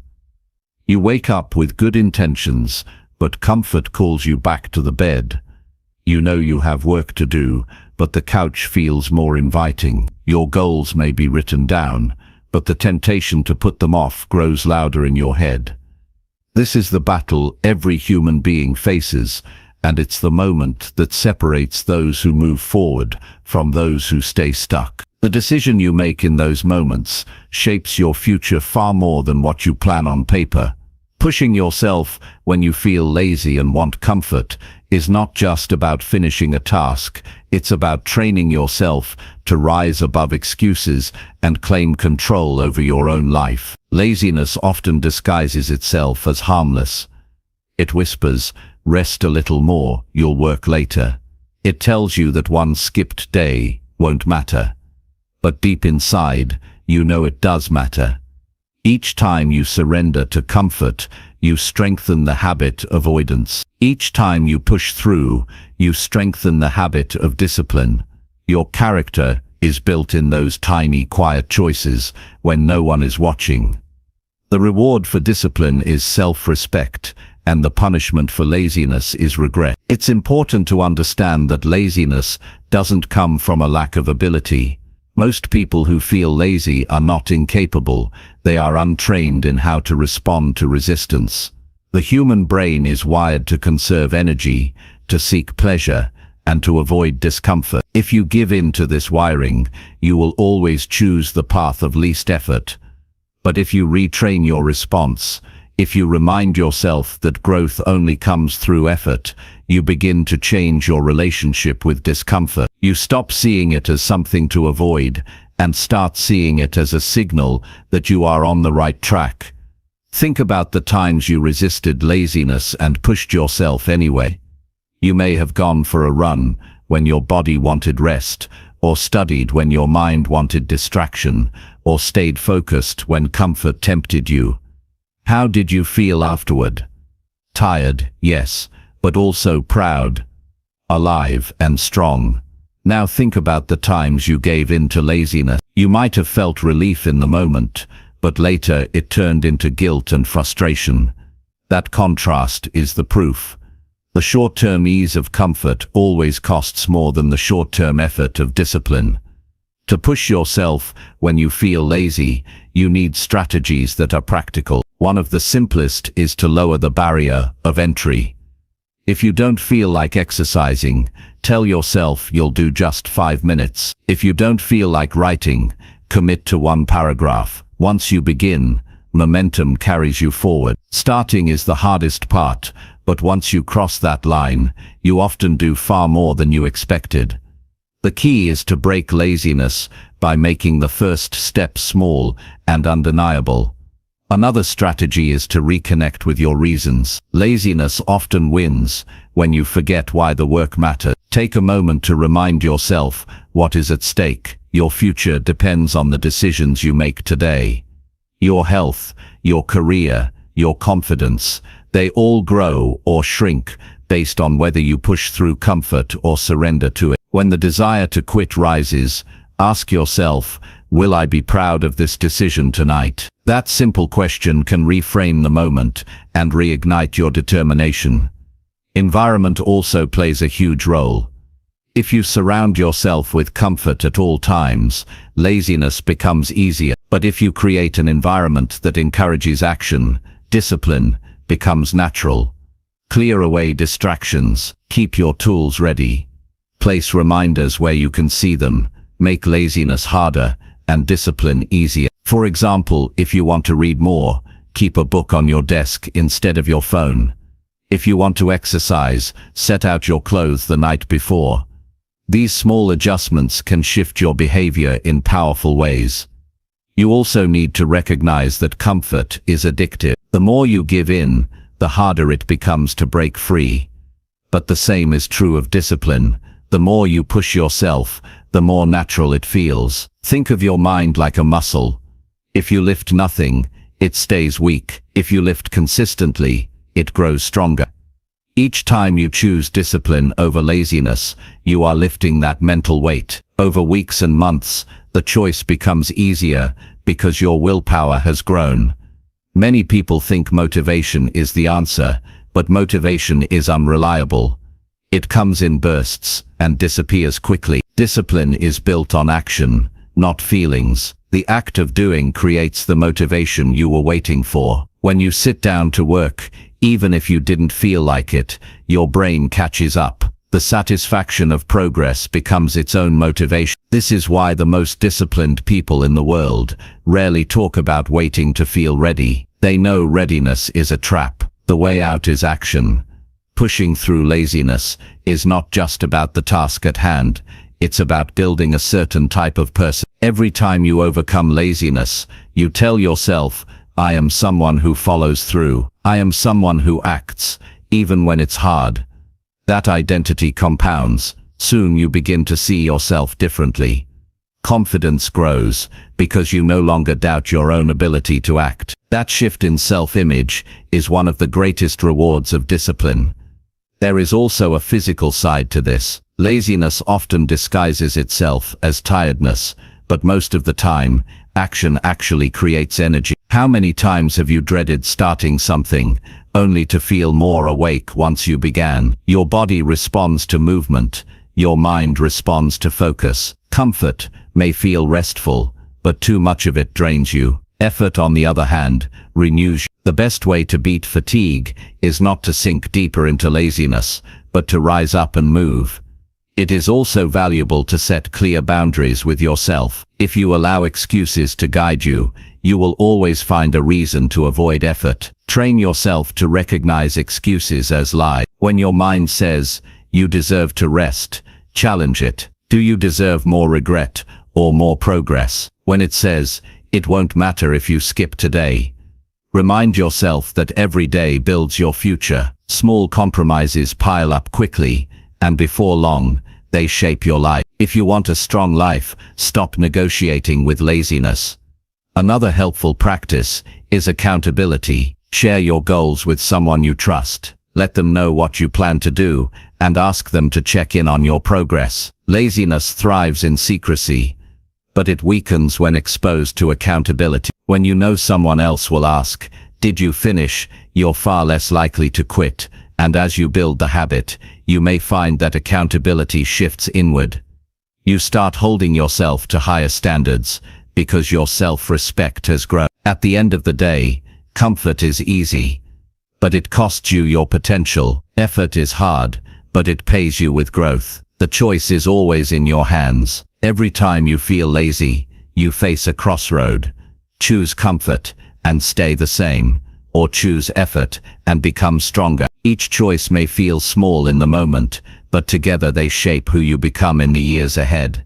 You wake up with good intentions, but comfort calls you back to the bed. You know you have work to do, but the couch feels more inviting. Your goals may be written down, but the temptation to put them off grows louder in your head. This is the battle every human being faces, and it's the moment that separates those who move forward from those who stay stuck. The decision you make in those moments shapes your future far more than what you plan on paper. Pushing yourself when you feel lazy and want comfort is not just about finishing a task, it's about training yourself to rise above excuses and claim control over your own life. Laziness often disguises itself as harmless. It whispers, "Rest a little more, you'll work later." It tells you that one skipped day won't matter. But deep inside, you know it does matter. Each time you surrender to comfort, you strengthen the habit of avoidance. Each time you push through, you strengthen the habit of discipline. Your character is built in those tiny, quiet choices when no one is watching. The reward for discipline is self-respect, and the punishment for laziness is regret. It's important to understand that laziness doesn't come from a lack of ability. Most people who feel lazy are not incapable, they are untrained in how to respond to resistance. The human brain is wired to conserve energy, to seek pleasure, and to avoid discomfort. If you give in to this wiring, you will always choose the path of least effort. But if you retrain your response, if you remind yourself that growth only comes through effort, you begin to change your relationship with discomfort. You stop seeing it as something to avoid and start seeing it as a signal that you are on the right track. Think about the times you resisted laziness and pushed yourself anyway. You may have gone for a run when your body wanted rest, or studied when your mind wanted distraction, or stayed focused when comfort tempted you. How did you feel afterward? Tired, yes, but also proud, alive and strong. Now think about the times you gave in to laziness. You might have felt relief in the moment, but later it turned into guilt and frustration. That contrast is the proof. The short-term ease of comfort always costs more than the short-term effort of discipline. To push yourself when you feel lazy, you need strategies that are practical. One of the simplest is to lower the barrier of entry. If you don't feel like exercising, tell yourself you'll do just 5 minutes. If you don't feel like writing, commit to 1 paragraph. Once you begin, momentum carries you forward. Starting is the hardest part, but once you cross that line, you often do far more than you expected. The key is to break laziness by making the first step small and undeniable. Another strategy is to reconnect with your reasons. Laziness often wins when you forget why the work matters. Take a moment to remind yourself what is at stake. Your future depends on the decisions you make today. Your health, your career, your confidence, they all grow or shrink based on whether you push through comfort or surrender to it. When the desire to quit rises, ask yourself, will I be proud of this decision tonight? That simple question can reframe the moment and reignite your determination. Environment also plays a huge role. If you surround yourself with comfort at all times, laziness becomes easier. But if you create an environment that encourages action, discipline becomes natural. Clear away distractions, keep your tools ready. Place reminders where you can see them, make laziness harder and discipline easier. For example, if you want to read more, keep a book on your desk instead of your phone. If you want to exercise, set out your clothes the night before. These small adjustments can shift your behavior in powerful ways. You also need to recognize that comfort is addictive. The more you give in, the harder it becomes to break free. But the same is true of discipline. The more you push yourself, the more natural it feels. Think of your mind like a muscle. If you lift nothing, it stays weak. If you lift consistently, it grows stronger. Each time you choose discipline over laziness, you are lifting that mental weight. Over weeks and months, the choice becomes easier because your willpower has grown. Many people think motivation is the answer, but motivation is unreliable. It comes in bursts and disappears quickly. Discipline is built on action, not feelings. The act of doing creates the motivation you were waiting for. When you sit down to work, even if you didn't feel like it, your brain catches up. The satisfaction of progress becomes its own motivation. This is why the most disciplined people in the world rarely talk about waiting to feel ready. They know readiness is a trap. The way out is action. Pushing through laziness is not just about the task at hand. It's about building a certain type of person. Every time you overcome laziness, you tell yourself, I am someone who follows through. I am someone who acts, even when it's hard. That identity compounds. Soon you begin to see yourself differently. Confidence grows because you no longer doubt your own ability to act. That shift in self-image is one of the greatest rewards of discipline. There is also a physical side to this. Laziness often disguises itself as tiredness, but most of the time, action actually creates energy. How many times have you dreaded starting something, only to feel more awake once you began? Your body responds to movement. Your mind responds to focus. Comfort may feel restful, but too much of it drains you. Effort, on the other hand, renews you. The best way to beat fatigue is not to sink deeper into laziness, but to rise up and move. It is also valuable to set clear boundaries with yourself. If you allow excuses to guide you, you will always find a reason to avoid effort. Train yourself to recognize excuses as lies. When your mind says, you deserve to rest, challenge it. Do you deserve more regret or more progress? When it says, it won't matter if you skip today, remind yourself that every day builds your future. Small compromises pile up quickly, and before long, they shape your life. If you want a strong life, stop negotiating with laziness. Another helpful practice is accountability. Share your goals with someone you trust. Let them know what you plan to do, and ask them to check in on your progress. Laziness thrives in secrecy, but it weakens when exposed to accountability. When you know someone else will ask, did you finish? You're far less likely to quit. And as you build the habit, you may find that accountability shifts inward. You start holding yourself to higher standards because your self-respect has grown. At the end of the day, comfort is easy, but it costs you your potential. Effort is hard, but it pays you with growth. The choice is always in your hands. Every time you feel lazy, you face a crossroad. Choose comfort and stay the same, or choose effort and become stronger. Each choice may feel small in the moment, but together they shape who you become in the years ahead.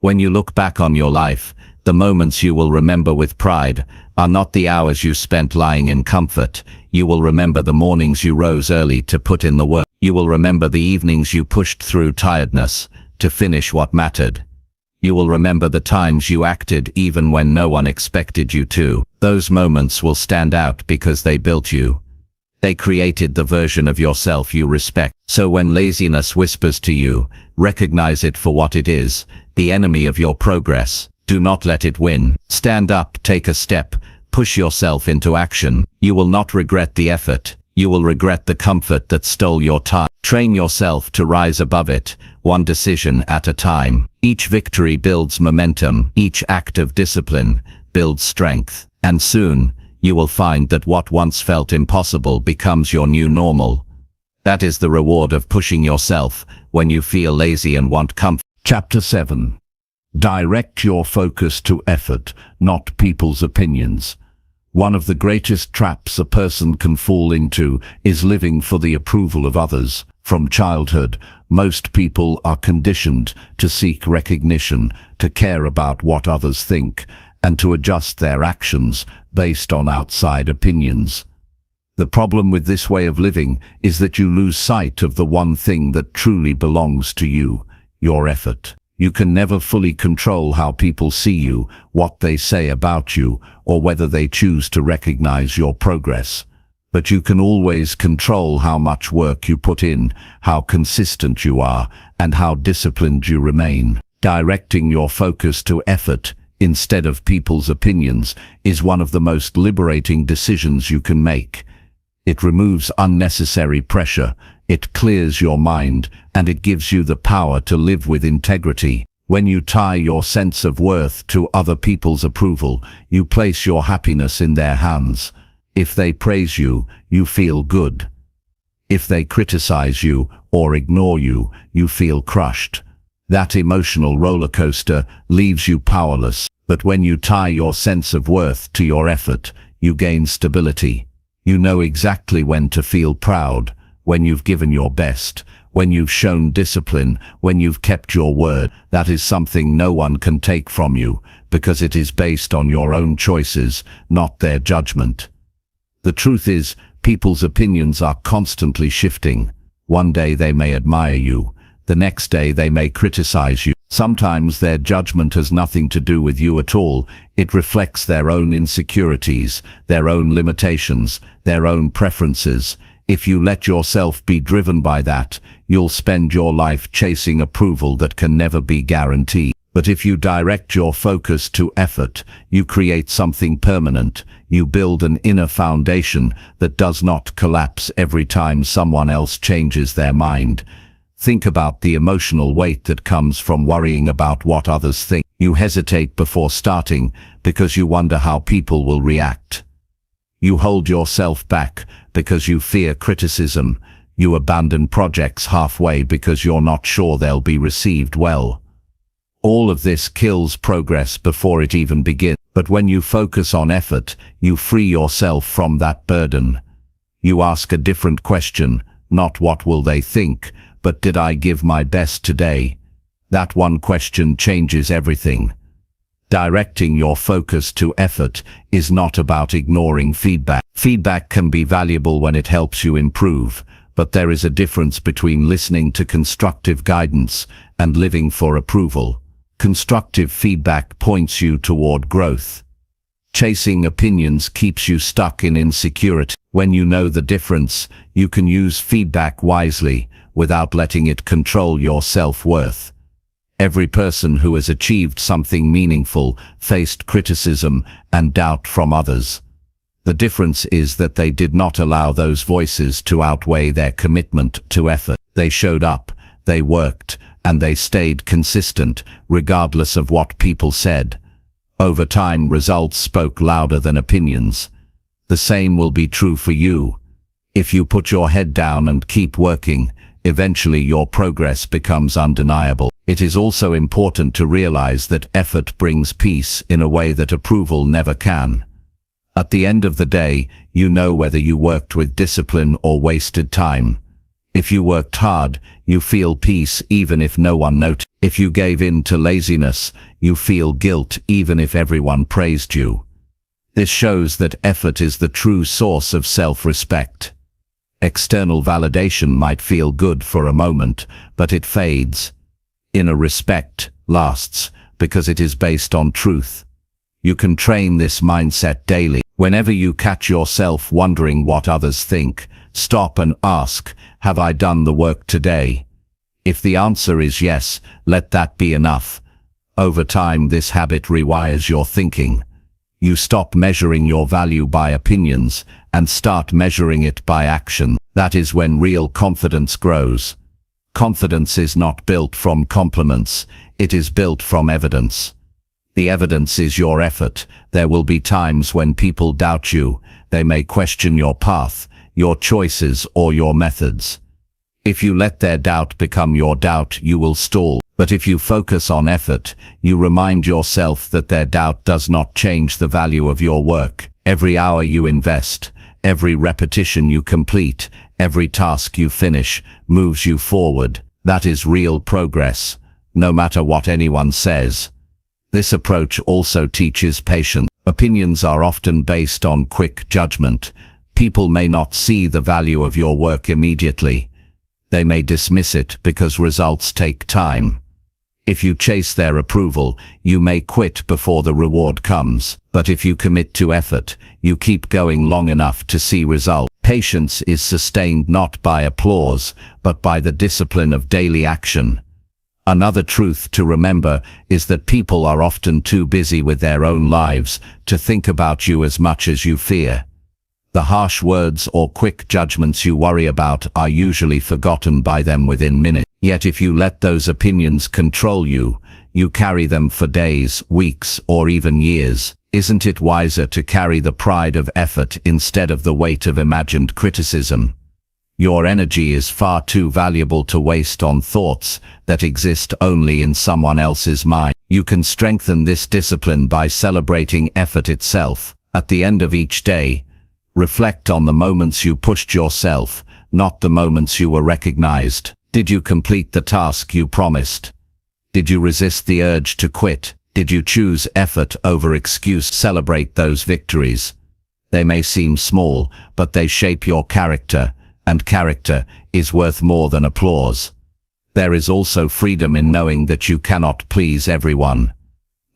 When you look back on your life, the moments you will remember with pride are not the hours you spent lying in comfort. You will remember the mornings you rose early to put in the work. You will remember the evenings you pushed through tiredness to finish what mattered. You will remember the times you acted even when no one expected you to. Those moments will stand out because they built you. They created the version of yourself you respect. So when laziness whispers to you, recognize it for what it is, the enemy of your progress. Do not let it win. Stand up, take a step, push yourself into action. You will not regret the effort. You will regret the comfort that stole your time. Train yourself to rise above it, one decision at a time. Each victory builds momentum. Each act of discipline builds strength. And soon, you will find that what once felt impossible becomes your new normal. That is the reward of pushing yourself when you feel lazy and want comfort. Chapter 7. Direct your focus to effort, not people's opinions. One of the greatest traps a person can fall into is living for the approval of others. From childhood, most people are conditioned to seek recognition, to care about what others think, and to adjust their actions based on outside opinions. The problem with this way of living is that you lose sight of the one thing that truly belongs to you, your effort. You can never fully control how people see you, what they say about you, or whether they choose to recognize your progress. But you can always control how much work you put in, how consistent you are, and how disciplined you remain. Directing your focus to effort instead of people's opinions is one of the most liberating decisions you can make. It removes unnecessary pressure, it clears your mind, and it gives you the power to live with integrity. When you tie your sense of worth to other people's approval, you place your happiness in their hands. If they praise you, you feel good. If they criticize you or ignore you, you feel crushed. That emotional roller coaster leaves you powerless. But when you tie your sense of worth to your effort, you gain stability. You know exactly when to feel proud, when you've given your best, when you've shown discipline, when you've kept your word. That is something no one can take from you, because it is based on your own choices, not their judgment. The truth is, people's opinions are constantly shifting. One day they may admire you, the next day they may criticize you. Sometimes their judgment has nothing to do with you at all. It reflects their own insecurities, their own limitations, their own preferences. If you let yourself be driven by that, you'll spend your life chasing approval that can never be guaranteed. But if you direct your focus to effort, you create something permanent. You build an inner foundation that does not collapse every time someone else changes their mind. Think about the emotional weight that comes from worrying about what others think. You hesitate before starting because you wonder how people will react. You hold yourself back because you fear criticism. You abandon projects halfway because you're not sure they'll be received well. All of this kills progress before it even begins. But when you focus on effort, you free yourself from that burden. You ask a different question, not what will they think, but did I give my best today? That one question changes everything. Directing your focus to effort is not about ignoring feedback. Feedback can be valuable when it helps you improve, but there is a difference between listening to constructive guidance and living for approval. Constructive feedback points you toward growth. Chasing opinions keeps you stuck in insecurity. When you know the difference, you can use feedback wisely without letting it control your self-worth. Every person who has achieved something meaningful faced criticism and doubt from others. The difference is that they did not allow those voices to outweigh their commitment to effort. They showed up, they worked, and they stayed consistent, regardless of what people said. Over time, results spoke louder than opinions. The same will be true for you. If you put your head down and keep working, eventually your progress becomes undeniable. It is also important to realize that effort brings peace in a way that approval never can. At the end of the day, you know whether you worked with discipline or wasted time. If you worked hard, you feel peace even if no one noticed. If you gave in to laziness, you feel guilt even if everyone praised you. This shows that effort is the true source of self-respect. External validation might feel good for a moment, but it fades. Inner respect lasts because it is based on truth. You can train this mindset daily. Whenever you catch yourself wondering what others think, stop and ask, have I done the work today? If the answer is yes, let that be enough. Over time, this habit rewires your thinking. You stop measuring your value by opinions and start measuring it by action. That is when real confidence grows. Confidence is not built from compliments, it is built from evidence. The evidence is your effort. There will be times when people doubt you. They may question your path, your choices, or your methods. If you let their doubt become your doubt, you will stall. But if you focus on effort, you remind yourself that their doubt does not change the value of your work. Every hour you invest, every repetition you complete, every task you finish, moves you forward. That is real progress, no matter what anyone says. This approach also teaches patience. Opinions are often based on quick judgment. People may not see the value of your work immediately. They may dismiss it because results take time. If you chase their approval, you may quit before the reward comes. But if you commit to effort, you keep going long enough to see results. Patience is sustained not by applause, but by the discipline of daily action. Another truth to remember is that people are often too busy with their own lives to think about you as much as you fear. The harsh words or quick judgments you worry about are usually forgotten by them within minutes. Yet if you let those opinions control you, you carry them for days, weeks, or even years. Isn't it wiser to carry the pride of effort instead of the weight of imagined criticism? Your energy is far too valuable to waste on thoughts that exist only in someone else's mind. You can strengthen this discipline by celebrating effort itself. At the end of each day, reflect on the moments you pushed yourself, not the moments you were recognized. Did you complete the task you promised? Did you resist the urge to quit? Did you choose effort over excuse? Celebrate those victories. They may seem small, but they shape your character, and character is worth more than applause. There is also freedom in knowing that you cannot please everyone.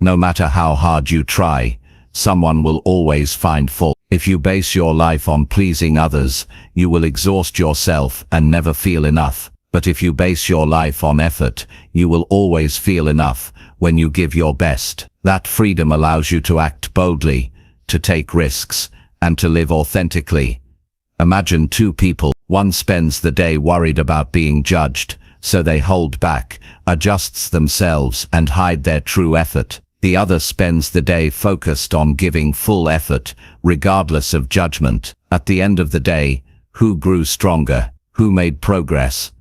No matter how hard you try, someone will always find fault. If you base your life on pleasing others, you will exhaust yourself and never feel enough. But if you base your life on effort, you will always feel enough when you give your best. That freedom allows you to act boldly, to take risks, and to live authentically. Imagine two people. One spends the day worried about being judged, so they hold back, adjusts themselves, and hide their true effort. The other spends the day focused on giving full effort, regardless of judgment. At the end of the day, who grew stronger? Who made progress?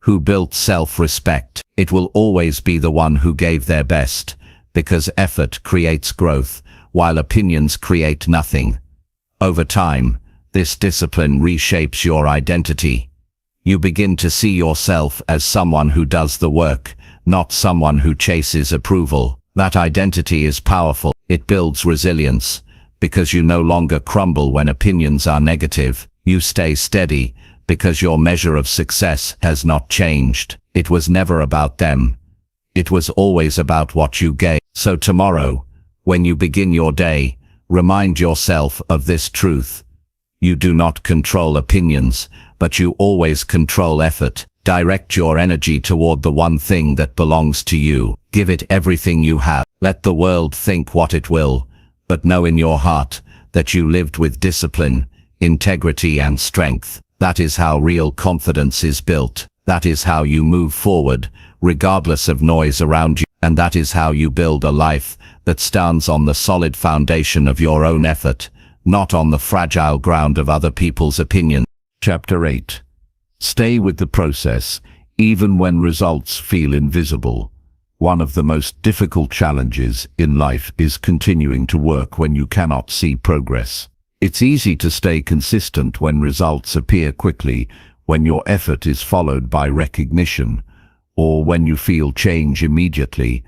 Who built self-respect? It will always be the one who gave their best, because effort creates growth, while opinions create nothing. Over time, this discipline reshapes your identity. You begin to see yourself as someone who does the work, not someone who chases approval. That identity is powerful. It builds resilience, because you no longer crumble when opinions are negative. You stay steady, because your measure of success has not changed. It was never about them. It was always about what you gave. So tomorrow, when you begin your day, remind yourself of this truth. You do not control opinions, but you always control effort. Direct your energy toward the one thing that belongs to you. Give it everything you have. Let the world think what it will, but know in your heart that you lived with discipline, integrity, and strength. That is how real confidence is built. That is how you move forward, regardless of noise around you. And that is how you build a life that stands on the solid foundation of your own effort, not on the fragile ground of other people's opinion. Chapter 8. Stay with the process, even when results feel invisible. One of the most difficult challenges in life is continuing to work when you cannot see progress. It's easy to stay consistent when results appear quickly, when your effort is followed by recognition, or when you feel change immediately.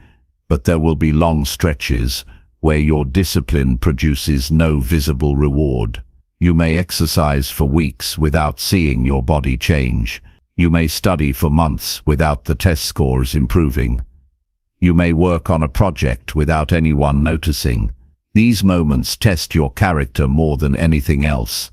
But there will be long stretches where your discipline produces no visible reward. You may exercise for weeks without seeing your body change. You may study for months without the test scores improving. You may work on a project without anyone noticing. These moments test your character more than anything else.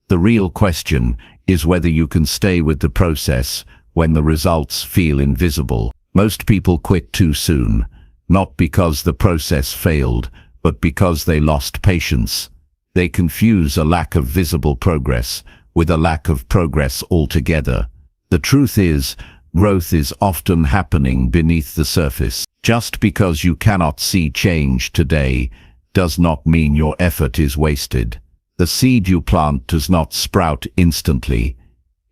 The real question is whether you can stay with the process when the results feel invisible. Most people quit too soon, not because the process failed, but because they lost patience. They confuse a lack of visible progress with a lack of progress altogether. The truth is, growth is often happening beneath the surface. Just because you cannot see change today does not mean your effort is wasted. The seed you plant does not sprout instantly.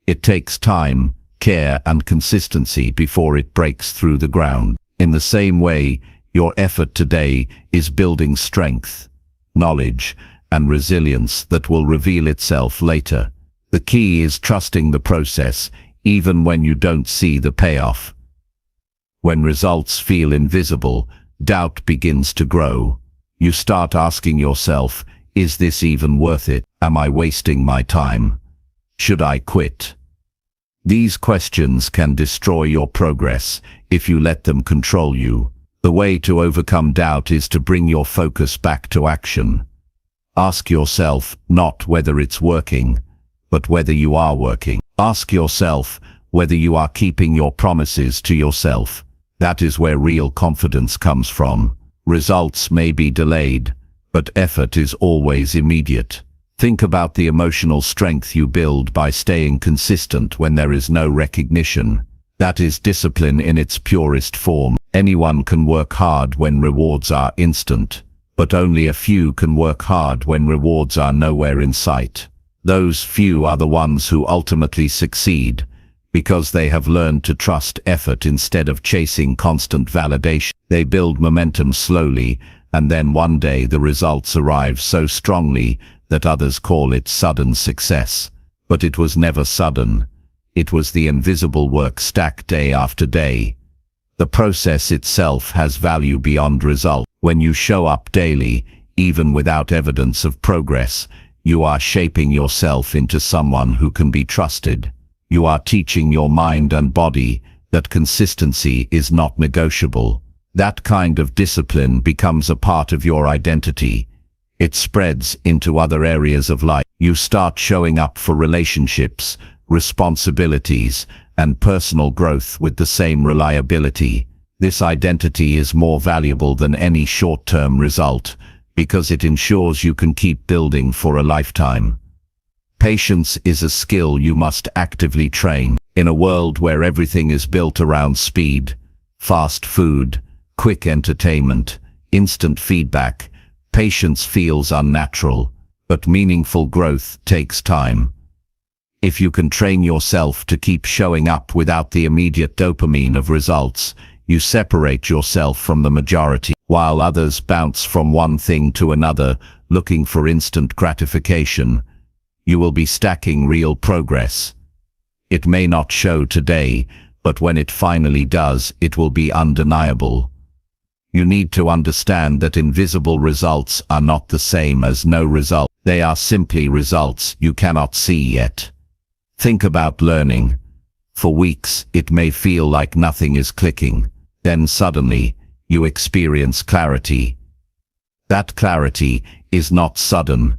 It takes time, care, and consistency before it breaks through the ground. In the same way, your effort today is building strength, knowledge, and resilience that will reveal itself later. The key is trusting the process, even when you don't see the payoff. When results feel invisible, doubt begins to grow. You start asking yourself, is this even worth it? Am I wasting my time? Should I quit? These questions can destroy your progress if you let them control you. The way to overcome doubt is to bring your focus back to action. Ask yourself not whether it's working, but whether you are working. Ask yourself whether you are keeping your promises to yourself. That is where real confidence comes from. Results may be delayed, but effort is always immediate. Think about the emotional strength you build by staying consistent when there is no recognition. That is discipline in its purest form. Anyone can work hard when rewards are instant, but only a few can work hard when rewards are nowhere in sight. Those few are the ones who ultimately succeed, because they have learned to trust effort instead of chasing constant validation. They build momentum slowly, and then one day the results arrive so strongly that others call it sudden success. But it was never sudden. It was the invisible work stacked day after day. The process itself has value beyond result. When you show up daily, even without evidence of progress, you are shaping yourself into someone who can be trusted. You are teaching your mind and body that consistency is not negotiable. That kind of discipline becomes a part of your identity. It spreads into other areas of life. You start showing up for relationships, responsibilities, and personal growth with the same reliability. This identity is more valuable than any short-term result, because it ensures you can keep building for a lifetime. Patience is a skill you must actively train. In a world where everything is built around speed, fast food, quick entertainment, instant feedback, patience feels unnatural, but meaningful growth takes time. If you can train yourself to keep showing up without the immediate dopamine of results, you separate yourself from the majority. While others bounce from one thing to another, looking for instant gratification, you will be stacking real progress. It may not show today, but when it finally does, it will be undeniable. You need to understand that invisible results are not the same as no result. They are simply results you cannot see yet. Think about learning. For weeks, it may feel like nothing is clicking. Then suddenly, you experience clarity. That clarity is not sudden.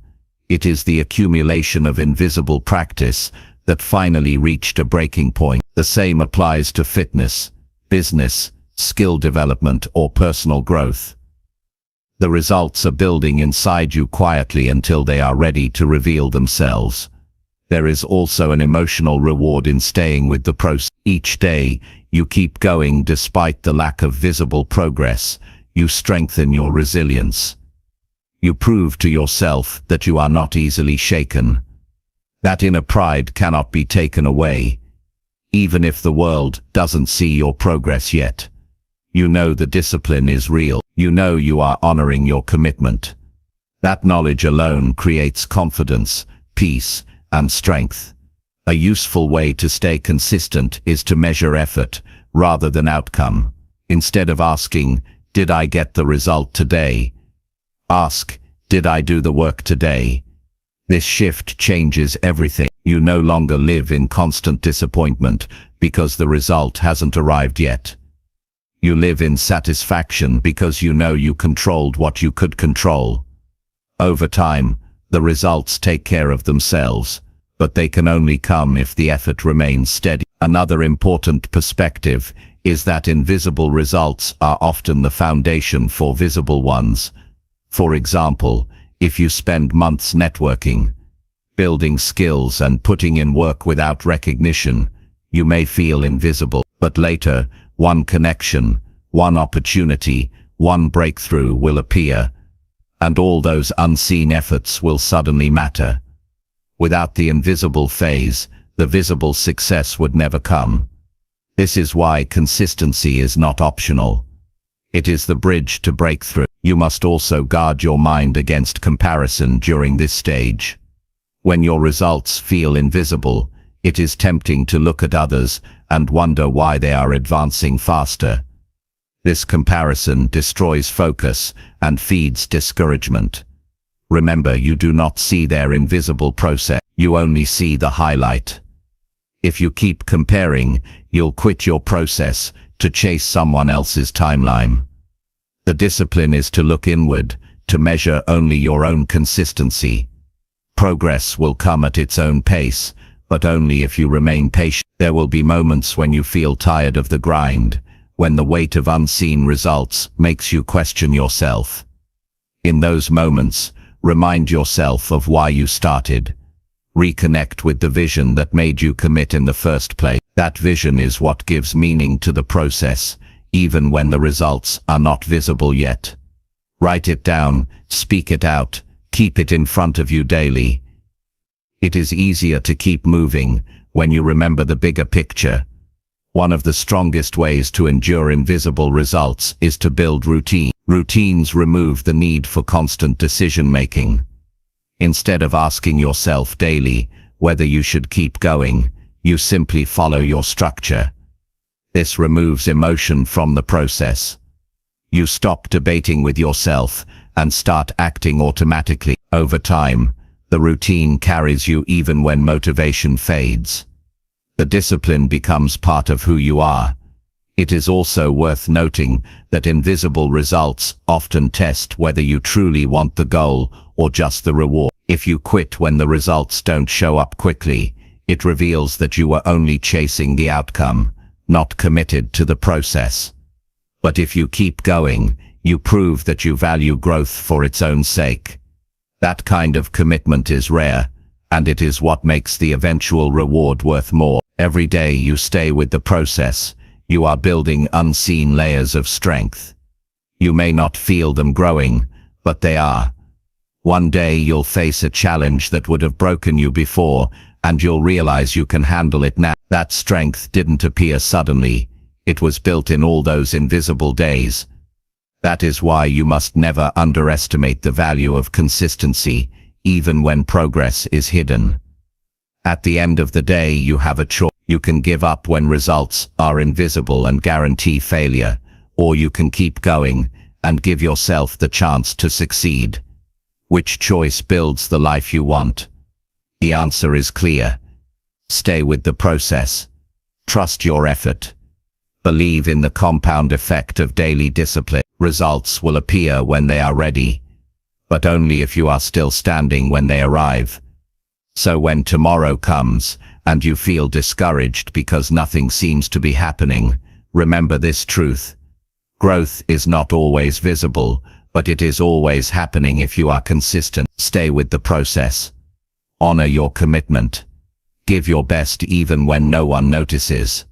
It is the accumulation of invisible practice that finally reached a breaking point. The same applies to fitness, business, skill development, or personal growth. The results are building inside you quietly until they are ready to reveal themselves. There is also an emotional reward in staying with the process. Each day, you keep going despite the lack of visible progress. You strengthen your resilience. You prove to yourself that you are not easily shaken. That inner pride cannot be taken away. Even if the world doesn't see your progress yet, you know the discipline is real. You know you are honoring your commitment. That knowledge alone creates confidence, peace, and strength. A useful way to stay consistent is to measure effort rather than outcome. Instead of asking, "Did I get the result today?" Ask, did I do the work today? This shift changes everything. You no longer live in constant disappointment because the result hasn't arrived yet. You live in satisfaction because you know you controlled what you could control. Over time, the results take care of themselves, but they can only come if the effort remains steady. Another important perspective is that invisible results are often the foundation for visible ones. For example, if you spend months networking, building skills and putting in work without recognition, you may feel invisible, but later, one connection, one opportunity, one breakthrough will appear, and all those unseen efforts will suddenly matter. Without the invisible phase, the visible success would never come. This is why consistency is not optional. It is the bridge to breakthrough. You must also guard your mind against comparison during this stage. When your results feel invisible, it is tempting to look at others and wonder why they are advancing faster. This comparison destroys focus and feeds discouragement. Remember, you do not see their invisible process, you only see the highlight. If you keep comparing, you'll quit your process to chase someone else's timeline. The discipline is to look inward, to measure only your own consistency. Progress will come at its own pace, but only if you remain patient. There will be moments when you feel tired of the grind, when the weight of unseen results makes you question yourself. In those moments, remind yourself of why you started. Reconnect with the vision that made you commit in the first place. That vision is what gives meaning to the process, even when the results are not visible yet. Write it down, speak it out, keep it in front of you daily. It is easier to keep moving when you remember the bigger picture. One of the strongest ways to endure invisible results is to build routine. Routines remove the need for constant decision-making. Instead of asking yourself daily whether you should keep going, you simply follow your structure. This removes emotion from the process. You stop debating with yourself and start acting automatically. Over time, the routine carries you even when motivation fades. The discipline becomes part of who you are. It is also worth noting that invisible results often test whether you truly want the goal or just the reward. If you quit when the results don't show up quickly, it reveals that you were only chasing the outcome, not committed to the process. But if you keep going, you prove that you value growth for its own sake. That kind of commitment is rare, and it is what makes the eventual reward worth more. Every day you stay with the process, you are building unseen layers of strength. You may not feel them growing, but they are. One day you'll face a challenge that would have broken you before, and you'll realize you can handle it now. That strength didn't appear suddenly. It was built in all those invisible days. That is why you must never underestimate the value of consistency, even when progress is hidden. At the end of the day, you have a choice. You can give up when results are invisible and guarantee failure, or you can keep going and give yourself the chance to succeed. Which choice builds the life you want? The answer is clear. Stay with the process. Trust your effort. Believe in the compound effect of daily discipline. Results will appear when they are ready, but only if you are still standing when they arrive. So when tomorrow comes, and you feel discouraged because nothing seems to be happening, remember this truth. Growth is not always visible, but it is always happening if you are consistent. Stay with the process. Honor your commitment. Give your best even when no one notices.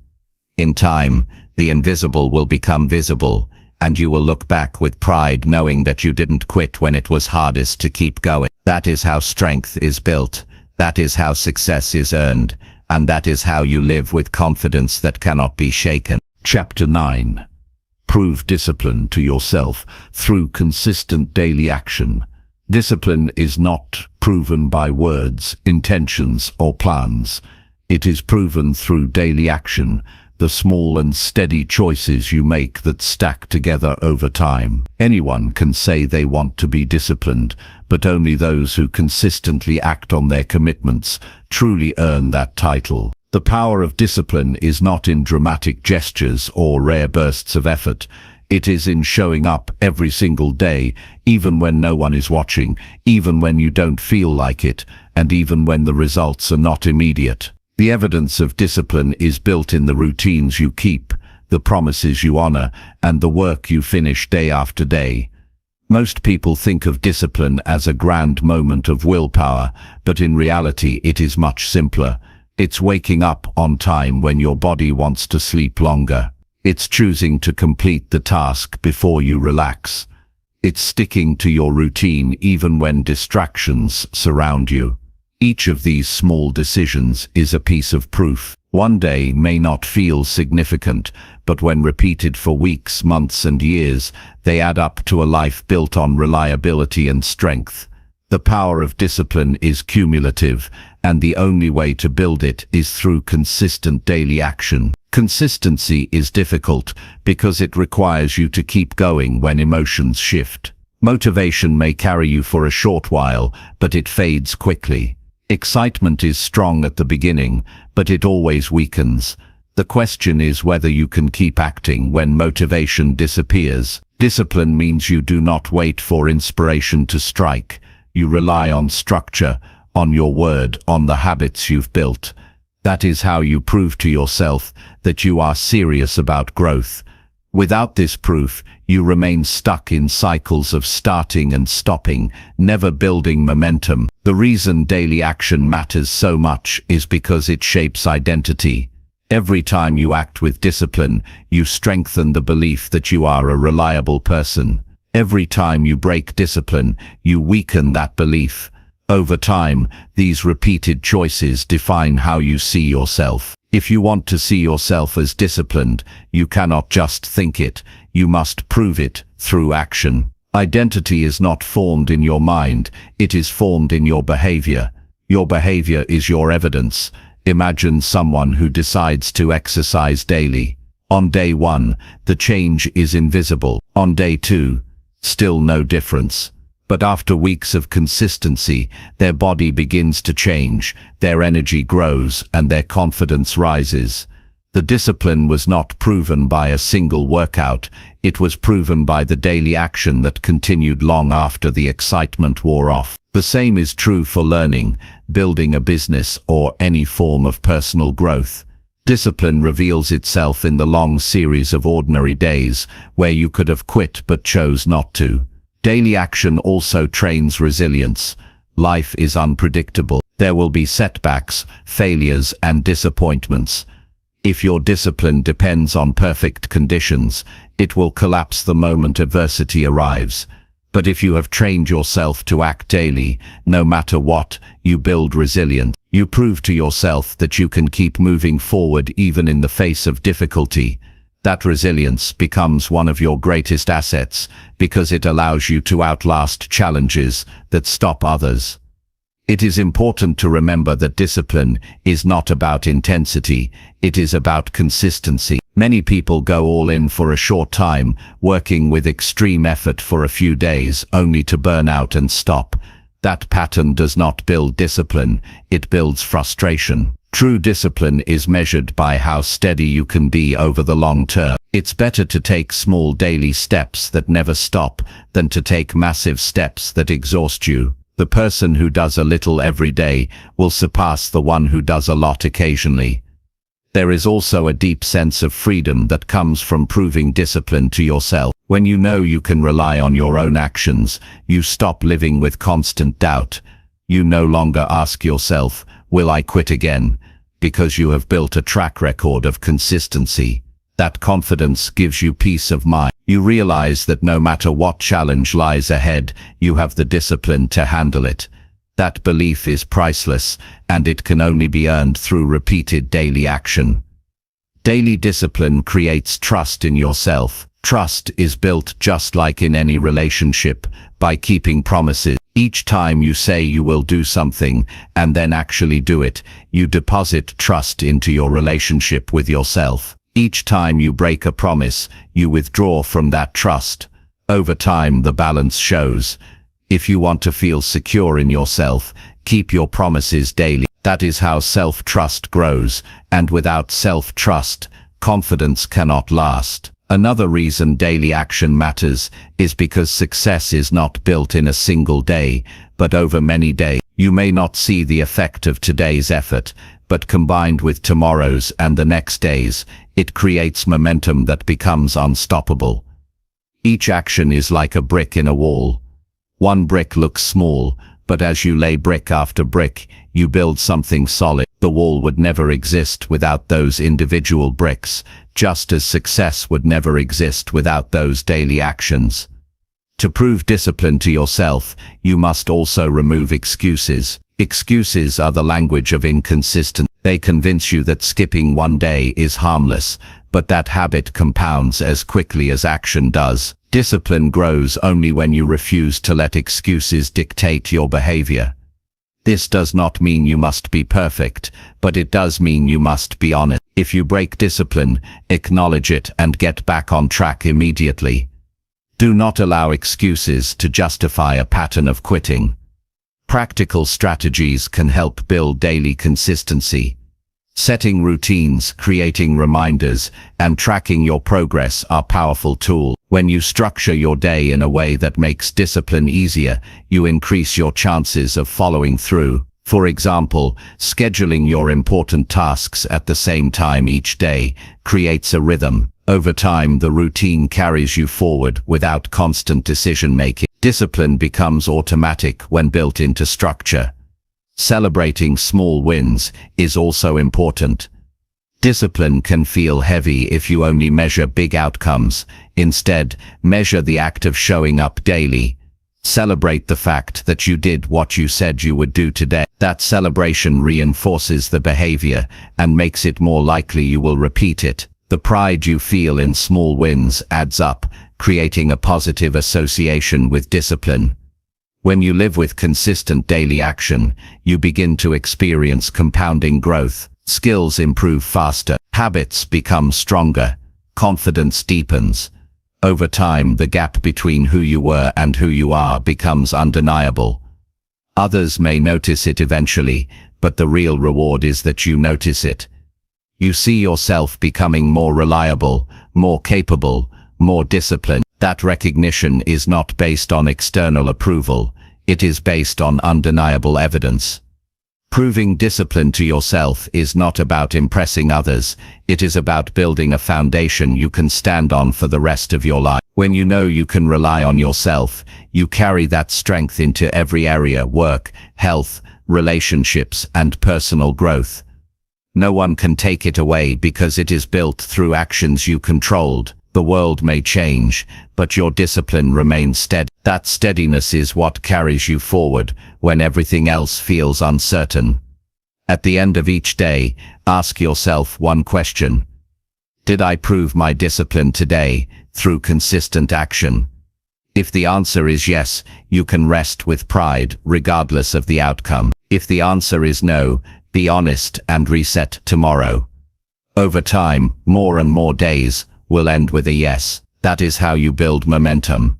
In time, the invisible will become visible, and you will look back with pride knowing that you didn't quit when it was hardest to keep going. That is how strength is built. That is how success is earned, and that is how you live with confidence that cannot be shaken. Chapter 9. Prove discipline to yourself through consistent daily action. Discipline is not proven by words, intentions, or plans. It is proven through daily action, the small and steady choices you make that stack together over time. Anyone can say they want to be disciplined, but only those who consistently act on their commitments truly earn that title. The power of discipline is not in dramatic gestures or rare bursts of effort. It is in showing up every single day, even when no one is watching, even when you don't feel like it, and even when the results are not immediate. The evidence of discipline is built in the routines you keep, the promises you honor, and the work you finish day after day. Most people think of discipline as a grand moment of willpower, but in reality it is much simpler. It's waking up on time when your body wants to sleep longer. It's choosing to complete the task before you relax. It's sticking to your routine even when distractions surround you. Each of these small decisions is a piece of proof. One day may not feel significant, but when repeated for weeks, months, and years, they add up to a life built on reliability and strength. The power of discipline is cumulative, and the only way to build it is through consistent daily action. Consistency is difficult because it requires you to keep going when emotions shift. Motivation may carry you for a short while, but it fades quickly. Excitement is strong at the beginning, but it always weakens. The question is whether you can keep acting when motivation disappears. Discipline means you do not wait for inspiration to strike. You rely on structure, on your word, on the habits you've built. That is how you prove to yourself that you are serious about growth. Without this proof, you remain stuck in cycles of starting and stopping, never building momentum. The reason daily action matters so much is because it shapes identity. Every time you act with discipline, you strengthen the belief that you are a reliable person. Every time you break discipline, you weaken that belief. Over time, these repeated choices define how you see yourself. If you want to see yourself as disciplined, you cannot just think it, you must prove it through action. Identity is not formed in your mind, it is formed in your behavior. Your behavior is your evidence. Imagine someone who decides to exercise daily. On day 1, the change is invisible. On day 2, still no difference. But after weeks of consistency, their body begins to change, their energy grows, and their confidence rises. The discipline was not proven by a single workout, it was proven by the daily action that continued long after the excitement wore off. The same is true for learning, building a business, or any form of personal growth. Discipline reveals itself in the long series of ordinary days, where you could have quit but chose not to. Daily action also trains resilience. Life is unpredictable. There will be setbacks, failures, and disappointments. If your discipline depends on perfect conditions, it will collapse the moment adversity arrives. But if you have trained yourself to act daily, no matter what, you build resilience. You prove to yourself that you can keep moving forward even in the face of difficulty. That resilience becomes one of your greatest assets because it allows you to outlast challenges that stop others. It is important to remember that discipline is not about intensity, it is about consistency. Many people go all in for a short time, working with extreme effort for a few days, only to burn out and stop. That pattern does not build discipline, it builds frustration. True discipline is measured by how steady you can be over the long term. It's better to take small daily steps that never stop than to take massive steps that exhaust you. The person who does a little every day will surpass the one who does a lot occasionally. There is also a deep sense of freedom that comes from proving discipline to yourself. When you know you can rely on your own actions, you stop living with constant doubt. You no longer ask yourself, "Will I quit again?" because you have built a track record of consistency. That confidence gives you peace of mind. You realize that no matter what challenge lies ahead, you have the discipline to handle it. That belief is priceless, and it can only be earned through repeated daily action. Daily discipline creates trust in yourself. Trust is built just like in any relationship, by keeping promises. Each time you say you will do something and then actually do it, you deposit trust into your relationship with yourself. Each time you break a promise, you withdraw from that trust. Over time, the balance shows. If you want to feel secure in yourself, keep your promises daily. That is how self-trust grows, and without self-trust, confidence cannot last. Another reason daily action matters is because success is not built in a single day, but over many days. You may not see the effect of today's effort, but combined with tomorrow's and the next day's, it creates momentum that becomes unstoppable. Each action is like a brick in a wall. One brick looks small, but as you lay brick after brick, you build something solid. The wall would never exist without those individual bricks, just as success would never exist without those daily actions. To prove discipline to yourself, you must also remove excuses. Excuses are the language of inconsistency. They convince you that skipping one day is harmless, but that habit compounds as quickly as action does. Discipline grows only when you refuse to let excuses dictate your behavior. This does not mean you must be perfect, but it does mean you must be honest. If you break discipline, acknowledge it and get back on track immediately. Do not allow excuses to justify a pattern of quitting. Practical strategies can help build daily consistency. Setting routines, creating reminders, and tracking your progress are powerful tools. When you structure your day in a way that makes discipline easier, you increase your chances of following through. For example, scheduling your important tasks at the same time each day creates a rhythm. Over time, the routine carries you forward without constant decision-making. Discipline becomes automatic when built into structure. Celebrating small wins is also important. Discipline can feel heavy if you only measure big outcomes. Instead, measure the act of showing up daily. Celebrate the fact that you did what you said you would do today. That celebration reinforces the behavior and makes it more likely you will repeat it. The pride you feel in small wins adds up, creating a positive association with discipline. When you live with consistent daily action, you begin to experience compounding growth. Skills improve faster, habits become stronger, confidence deepens. Over time, the gap between who you were and who you are becomes undeniable. Others may notice it eventually, but the real reward is that you notice it. You see yourself becoming more reliable, more capable, more disciplined. That recognition is not based on external approval, it is based on undeniable evidence. Proving discipline to yourself is not about impressing others, it is about building a foundation you can stand on for the rest of your life. When you know you can rely on yourself, you carry that strength into every area: work, health, relationships, and personal growth. No one can take it away because it is built through actions you controlled. The world may change, but your discipline remains steady. That steadiness is what carries you forward when everything else feels uncertain. At the end of each day, ask yourself one question. Did I prove my discipline today through consistent action? If the answer is yes, you can rest with pride regardless of the outcome. If the answer is no, be honest and reset tomorrow. Over time, more and more days will end with a yes. That is how you build momentum.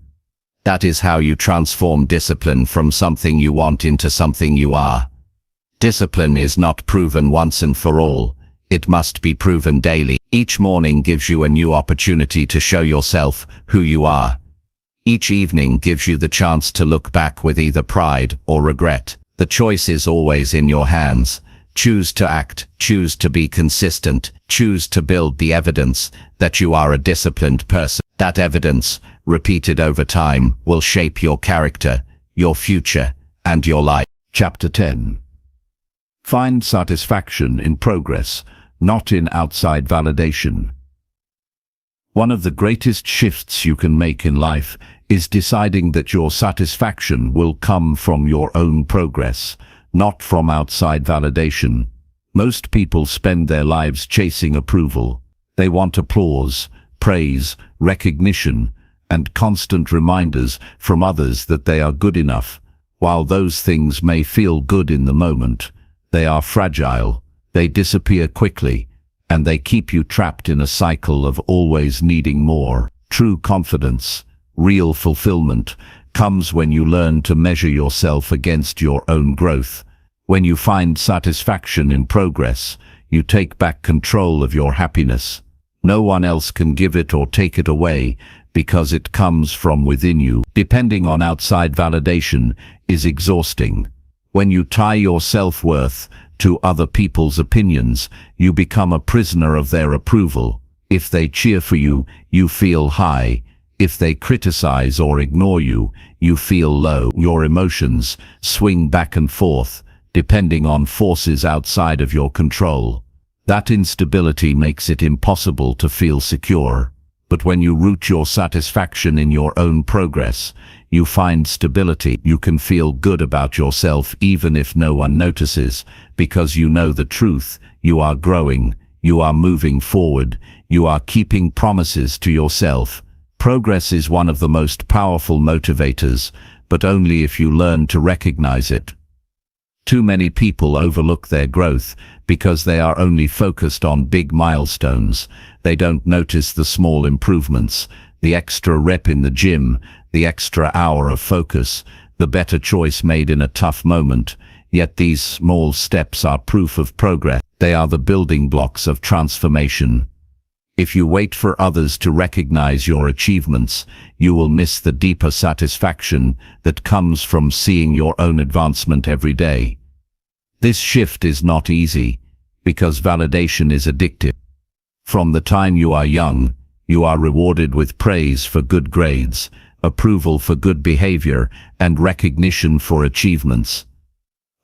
That is how you transform discipline from something you want into something you are. Discipline is not proven once and for all. It must be proven daily. Each morning gives you a new opportunity to show yourself who you are. Each evening gives you the chance to look back with either pride or regret. The choice is always in your hands. Choose to act, choose to be consistent, choose to build the evidence that you are a disciplined person. That evidence, repeated over time, will shape your character, your future, and your life. Chapter 10. Find satisfaction in progress, not in outside validation. One of the greatest shifts you can make in life is deciding that your satisfaction will come from your own progress, not from outside validation. Most people spend their lives chasing approval. They want applause, praise, recognition, and constant reminders from others that they are good enough. While those things may feel good in the moment, they are fragile, they disappear quickly, and they keep you trapped in a cycle of always needing more. True confidence, real fulfillment, comes when you learn to measure yourself against your own growth. When you find satisfaction in progress, you take back control of your happiness. No one else can give it or take it away, because it comes from within you. Depending on outside validation is exhausting. When you tie your self-worth to other people's opinions, you become a prisoner of their approval. If they cheer for you, you feel high. If they criticize or ignore you, you feel low. Your emotions swing back and forth, depending on forces outside of your control. That instability makes it impossible to feel secure. But when you root your satisfaction in your own progress, you find stability. You can feel good about yourself even if no one notices, because you know the truth. You are growing, you are moving forward, you are keeping promises to yourself. Progress is one of the most powerful motivators, but only if you learn to recognize it. Too many people overlook their growth because they are only focused on big milestones. They don't notice the small improvements, the extra rep in the gym, the extra hour of focus, the better choice made in a tough moment. Yet these small steps are proof of progress. They are the building blocks of transformation. If you wait for others to recognize your achievements, you will miss the deeper satisfaction that comes from seeing your own advancement every day. This shift is not easy, because validation is addictive. From the time you are young, you are rewarded with praise for good grades, approval for good behavior, and recognition for achievements.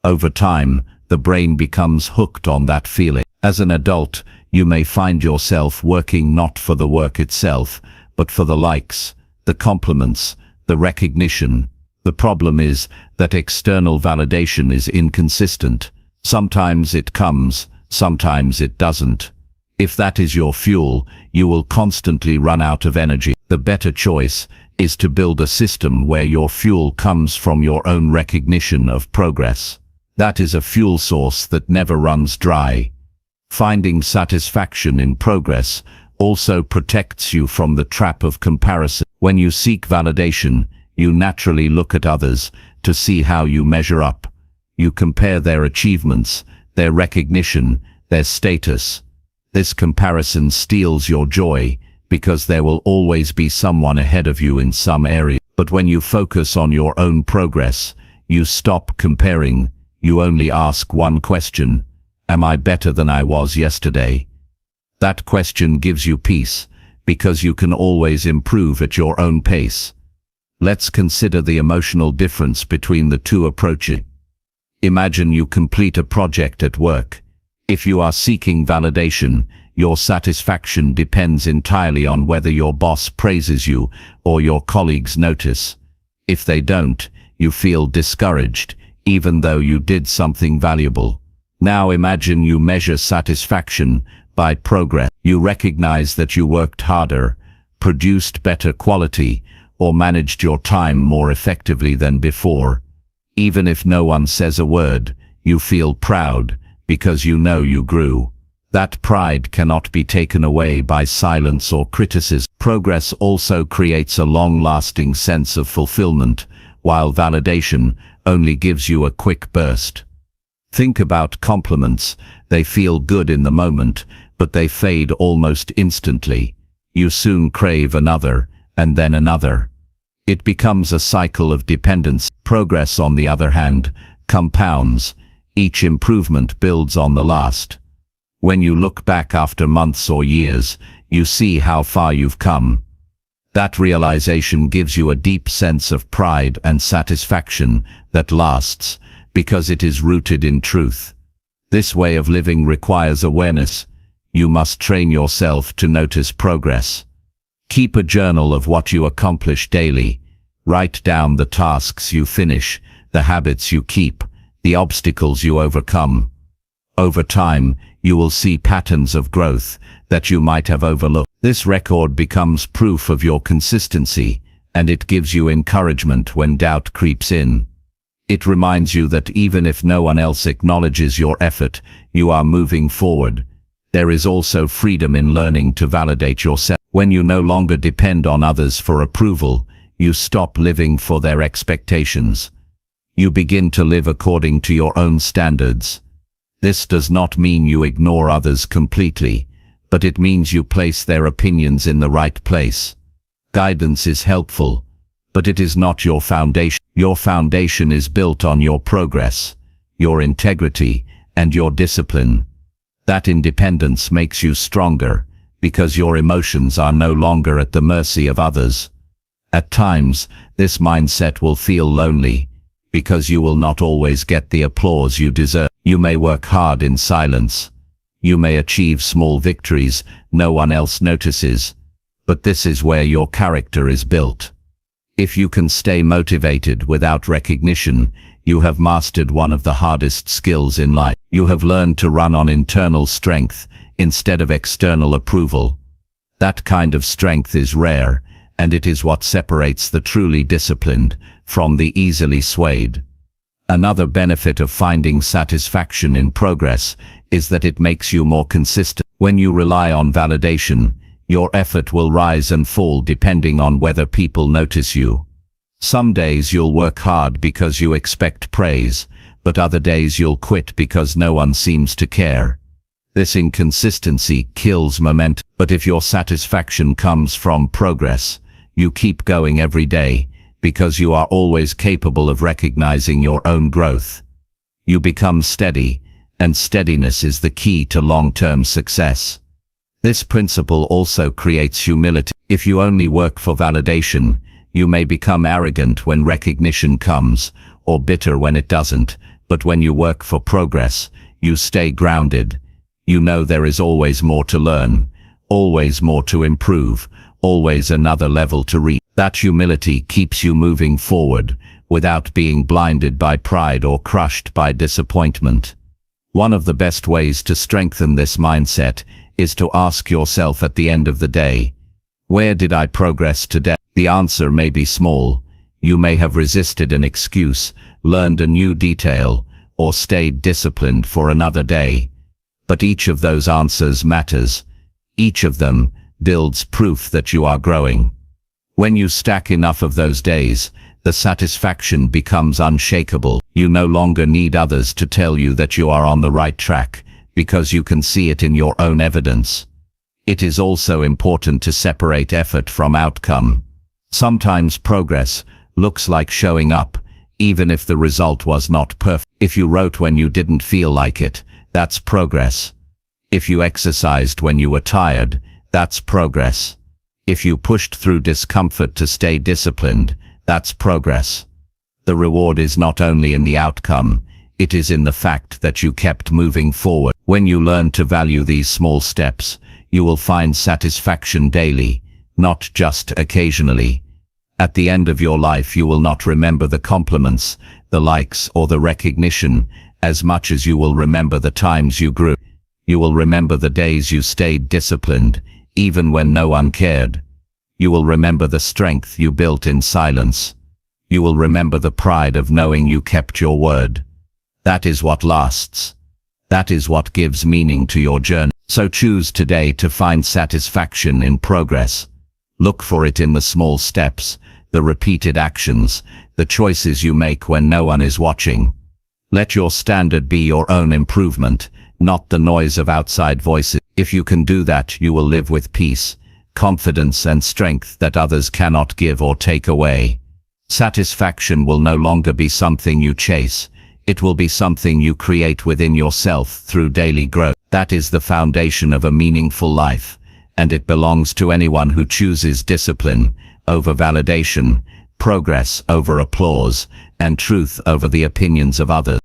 Over time, the brain becomes hooked on that feeling. As an adult, you may find yourself working not for the work itself, but for the likes, the compliments, the recognition. The problem is that external validation is inconsistent. Sometimes it comes, sometimes it doesn't. If that is your fuel, you will constantly run out of energy. The better choice is to build a system where your fuel comes from your own recognition of progress. That is a fuel source that never runs dry. Finding satisfaction in progress also protects you from the trap of comparison. When you seek validation, you naturally look at others to see how you measure up. You compare their achievements, their recognition, their status. This comparison steals your joy, because there will always be someone ahead of you in some area. But when you focus on your own progress, you stop comparing. You only ask one question: am I better than I was yesterday? That question gives you peace, because you can always improve at your own pace. Let's consider the emotional difference between the two approaches. Imagine you complete a project at work. If you are seeking validation, your satisfaction depends entirely on whether your boss praises you or your colleagues notice. If they don't, you feel discouraged, even though you did something valuable. Now imagine you measure satisfaction by progress. You recognize that you worked harder, produced better quality, or managed your time more effectively than before. Even if no one says a word, you feel proud, because you know you grew. That pride cannot be taken away by silence or criticism. Progress also creates a long-lasting sense of fulfillment, while validation only gives you a quick burst. Think about compliments. They feel good in the moment, but they fade almost instantly. You soon crave another, and then another. It becomes a cycle of dependence. Progress, on the other hand, compounds. Each improvement builds on the last. When you look back after months or years, you see how far you've come. That realization gives you a deep sense of pride and satisfaction that lasts, because it is rooted in truth. This way of living requires awareness. You must train yourself to notice progress. Keep a journal of what you accomplish daily. Write down the tasks you finish, the habits you keep, the obstacles you overcome. Over time, you will see patterns of growth that you might have overlooked. This record becomes proof of your consistency, and it gives you encouragement when doubt creeps in. It reminds you that even if no one else acknowledges your effort, you are moving forward. There is also freedom in learning to validate yourself. When you no longer depend on others for approval, you stop living for their expectations. You begin to live according to your own standards. This does not mean you ignore others completely, but it means you place their opinions in the right place. Guidance is helpful, but it is not your foundation. Your foundation is built on your progress, your integrity, and your discipline. That independence makes you stronger, because your emotions are no longer at the mercy of others. At times, this mindset will feel lonely, because you will not always get the applause you deserve. You may work hard in silence. You may achieve small victories no one else notices, but this is where your character is built. If you can stay motivated without recognition, you have mastered one of the hardest skills in life. You have learned to run on internal strength instead of external approval. That kind of strength is rare, and it is what separates the truly disciplined from the easily swayed. Another benefit of finding satisfaction in progress is that it makes you more consistent. When you rely on validation, your effort will rise and fall depending on whether people notice you. Some days you'll work hard because you expect praise, but other days you'll quit because no one seems to care. This inconsistency kills momentum. But if your satisfaction comes from progress, you keep going every day, because you are always capable of recognizing your own growth. You become steady, and steadiness is the key to long-term success. This principle also creates humility. If you only work for validation, you may become arrogant when recognition comes, or bitter when it doesn't, but when you work for progress, you stay grounded. You know there is always more to learn, always more to improve, always another level to reach. That humility keeps you moving forward, without being blinded by pride or crushed by disappointment. One of the best ways to strengthen this mindset is to ask yourself at the end of the day, where did I progress today? The answer may be small. You may have resisted an excuse, learned a new detail, or stayed disciplined for another day. But each of those answers matters. Each of them builds proof that you are growing. When you stack enough of those days, the satisfaction becomes unshakable. You no longer need others to tell you that you are on the right track, because you can see it in your own evidence. It is also important to separate effort from outcome. Sometimes progress looks like showing up, even if the result was not perfect. If you wrote when you didn't feel like it, that's progress. If you exercised when you were tired, that's progress. If you pushed through discomfort to stay disciplined, that's progress. The reward is not only in the outcome, it is in the fact that you kept moving forward. When you learn to value these small steps, you will find satisfaction daily, not just occasionally. At the end of your life, you will not remember the compliments, the likes, or the recognition, as much as you will remember the times you grew. You will remember the days you stayed disciplined, even when no one cared. You will remember the strength you built in silence. You will remember the pride of knowing you kept your word. That is what lasts. That is what gives meaning to your journey. So choose today to find satisfaction in progress. Look for it in the small steps, the repeated actions, the choices you make when no one is watching. Let your standard be your own improvement, not the noise of outside voices. If you can do that, you will live with peace, confidence, and strength that others cannot give or take away. Satisfaction will no longer be something you chase. It will be something you create within yourself through daily growth. That is the foundation of a meaningful life, and it belongs to anyone who chooses discipline over validation, progress over applause, and truth over the opinions of others.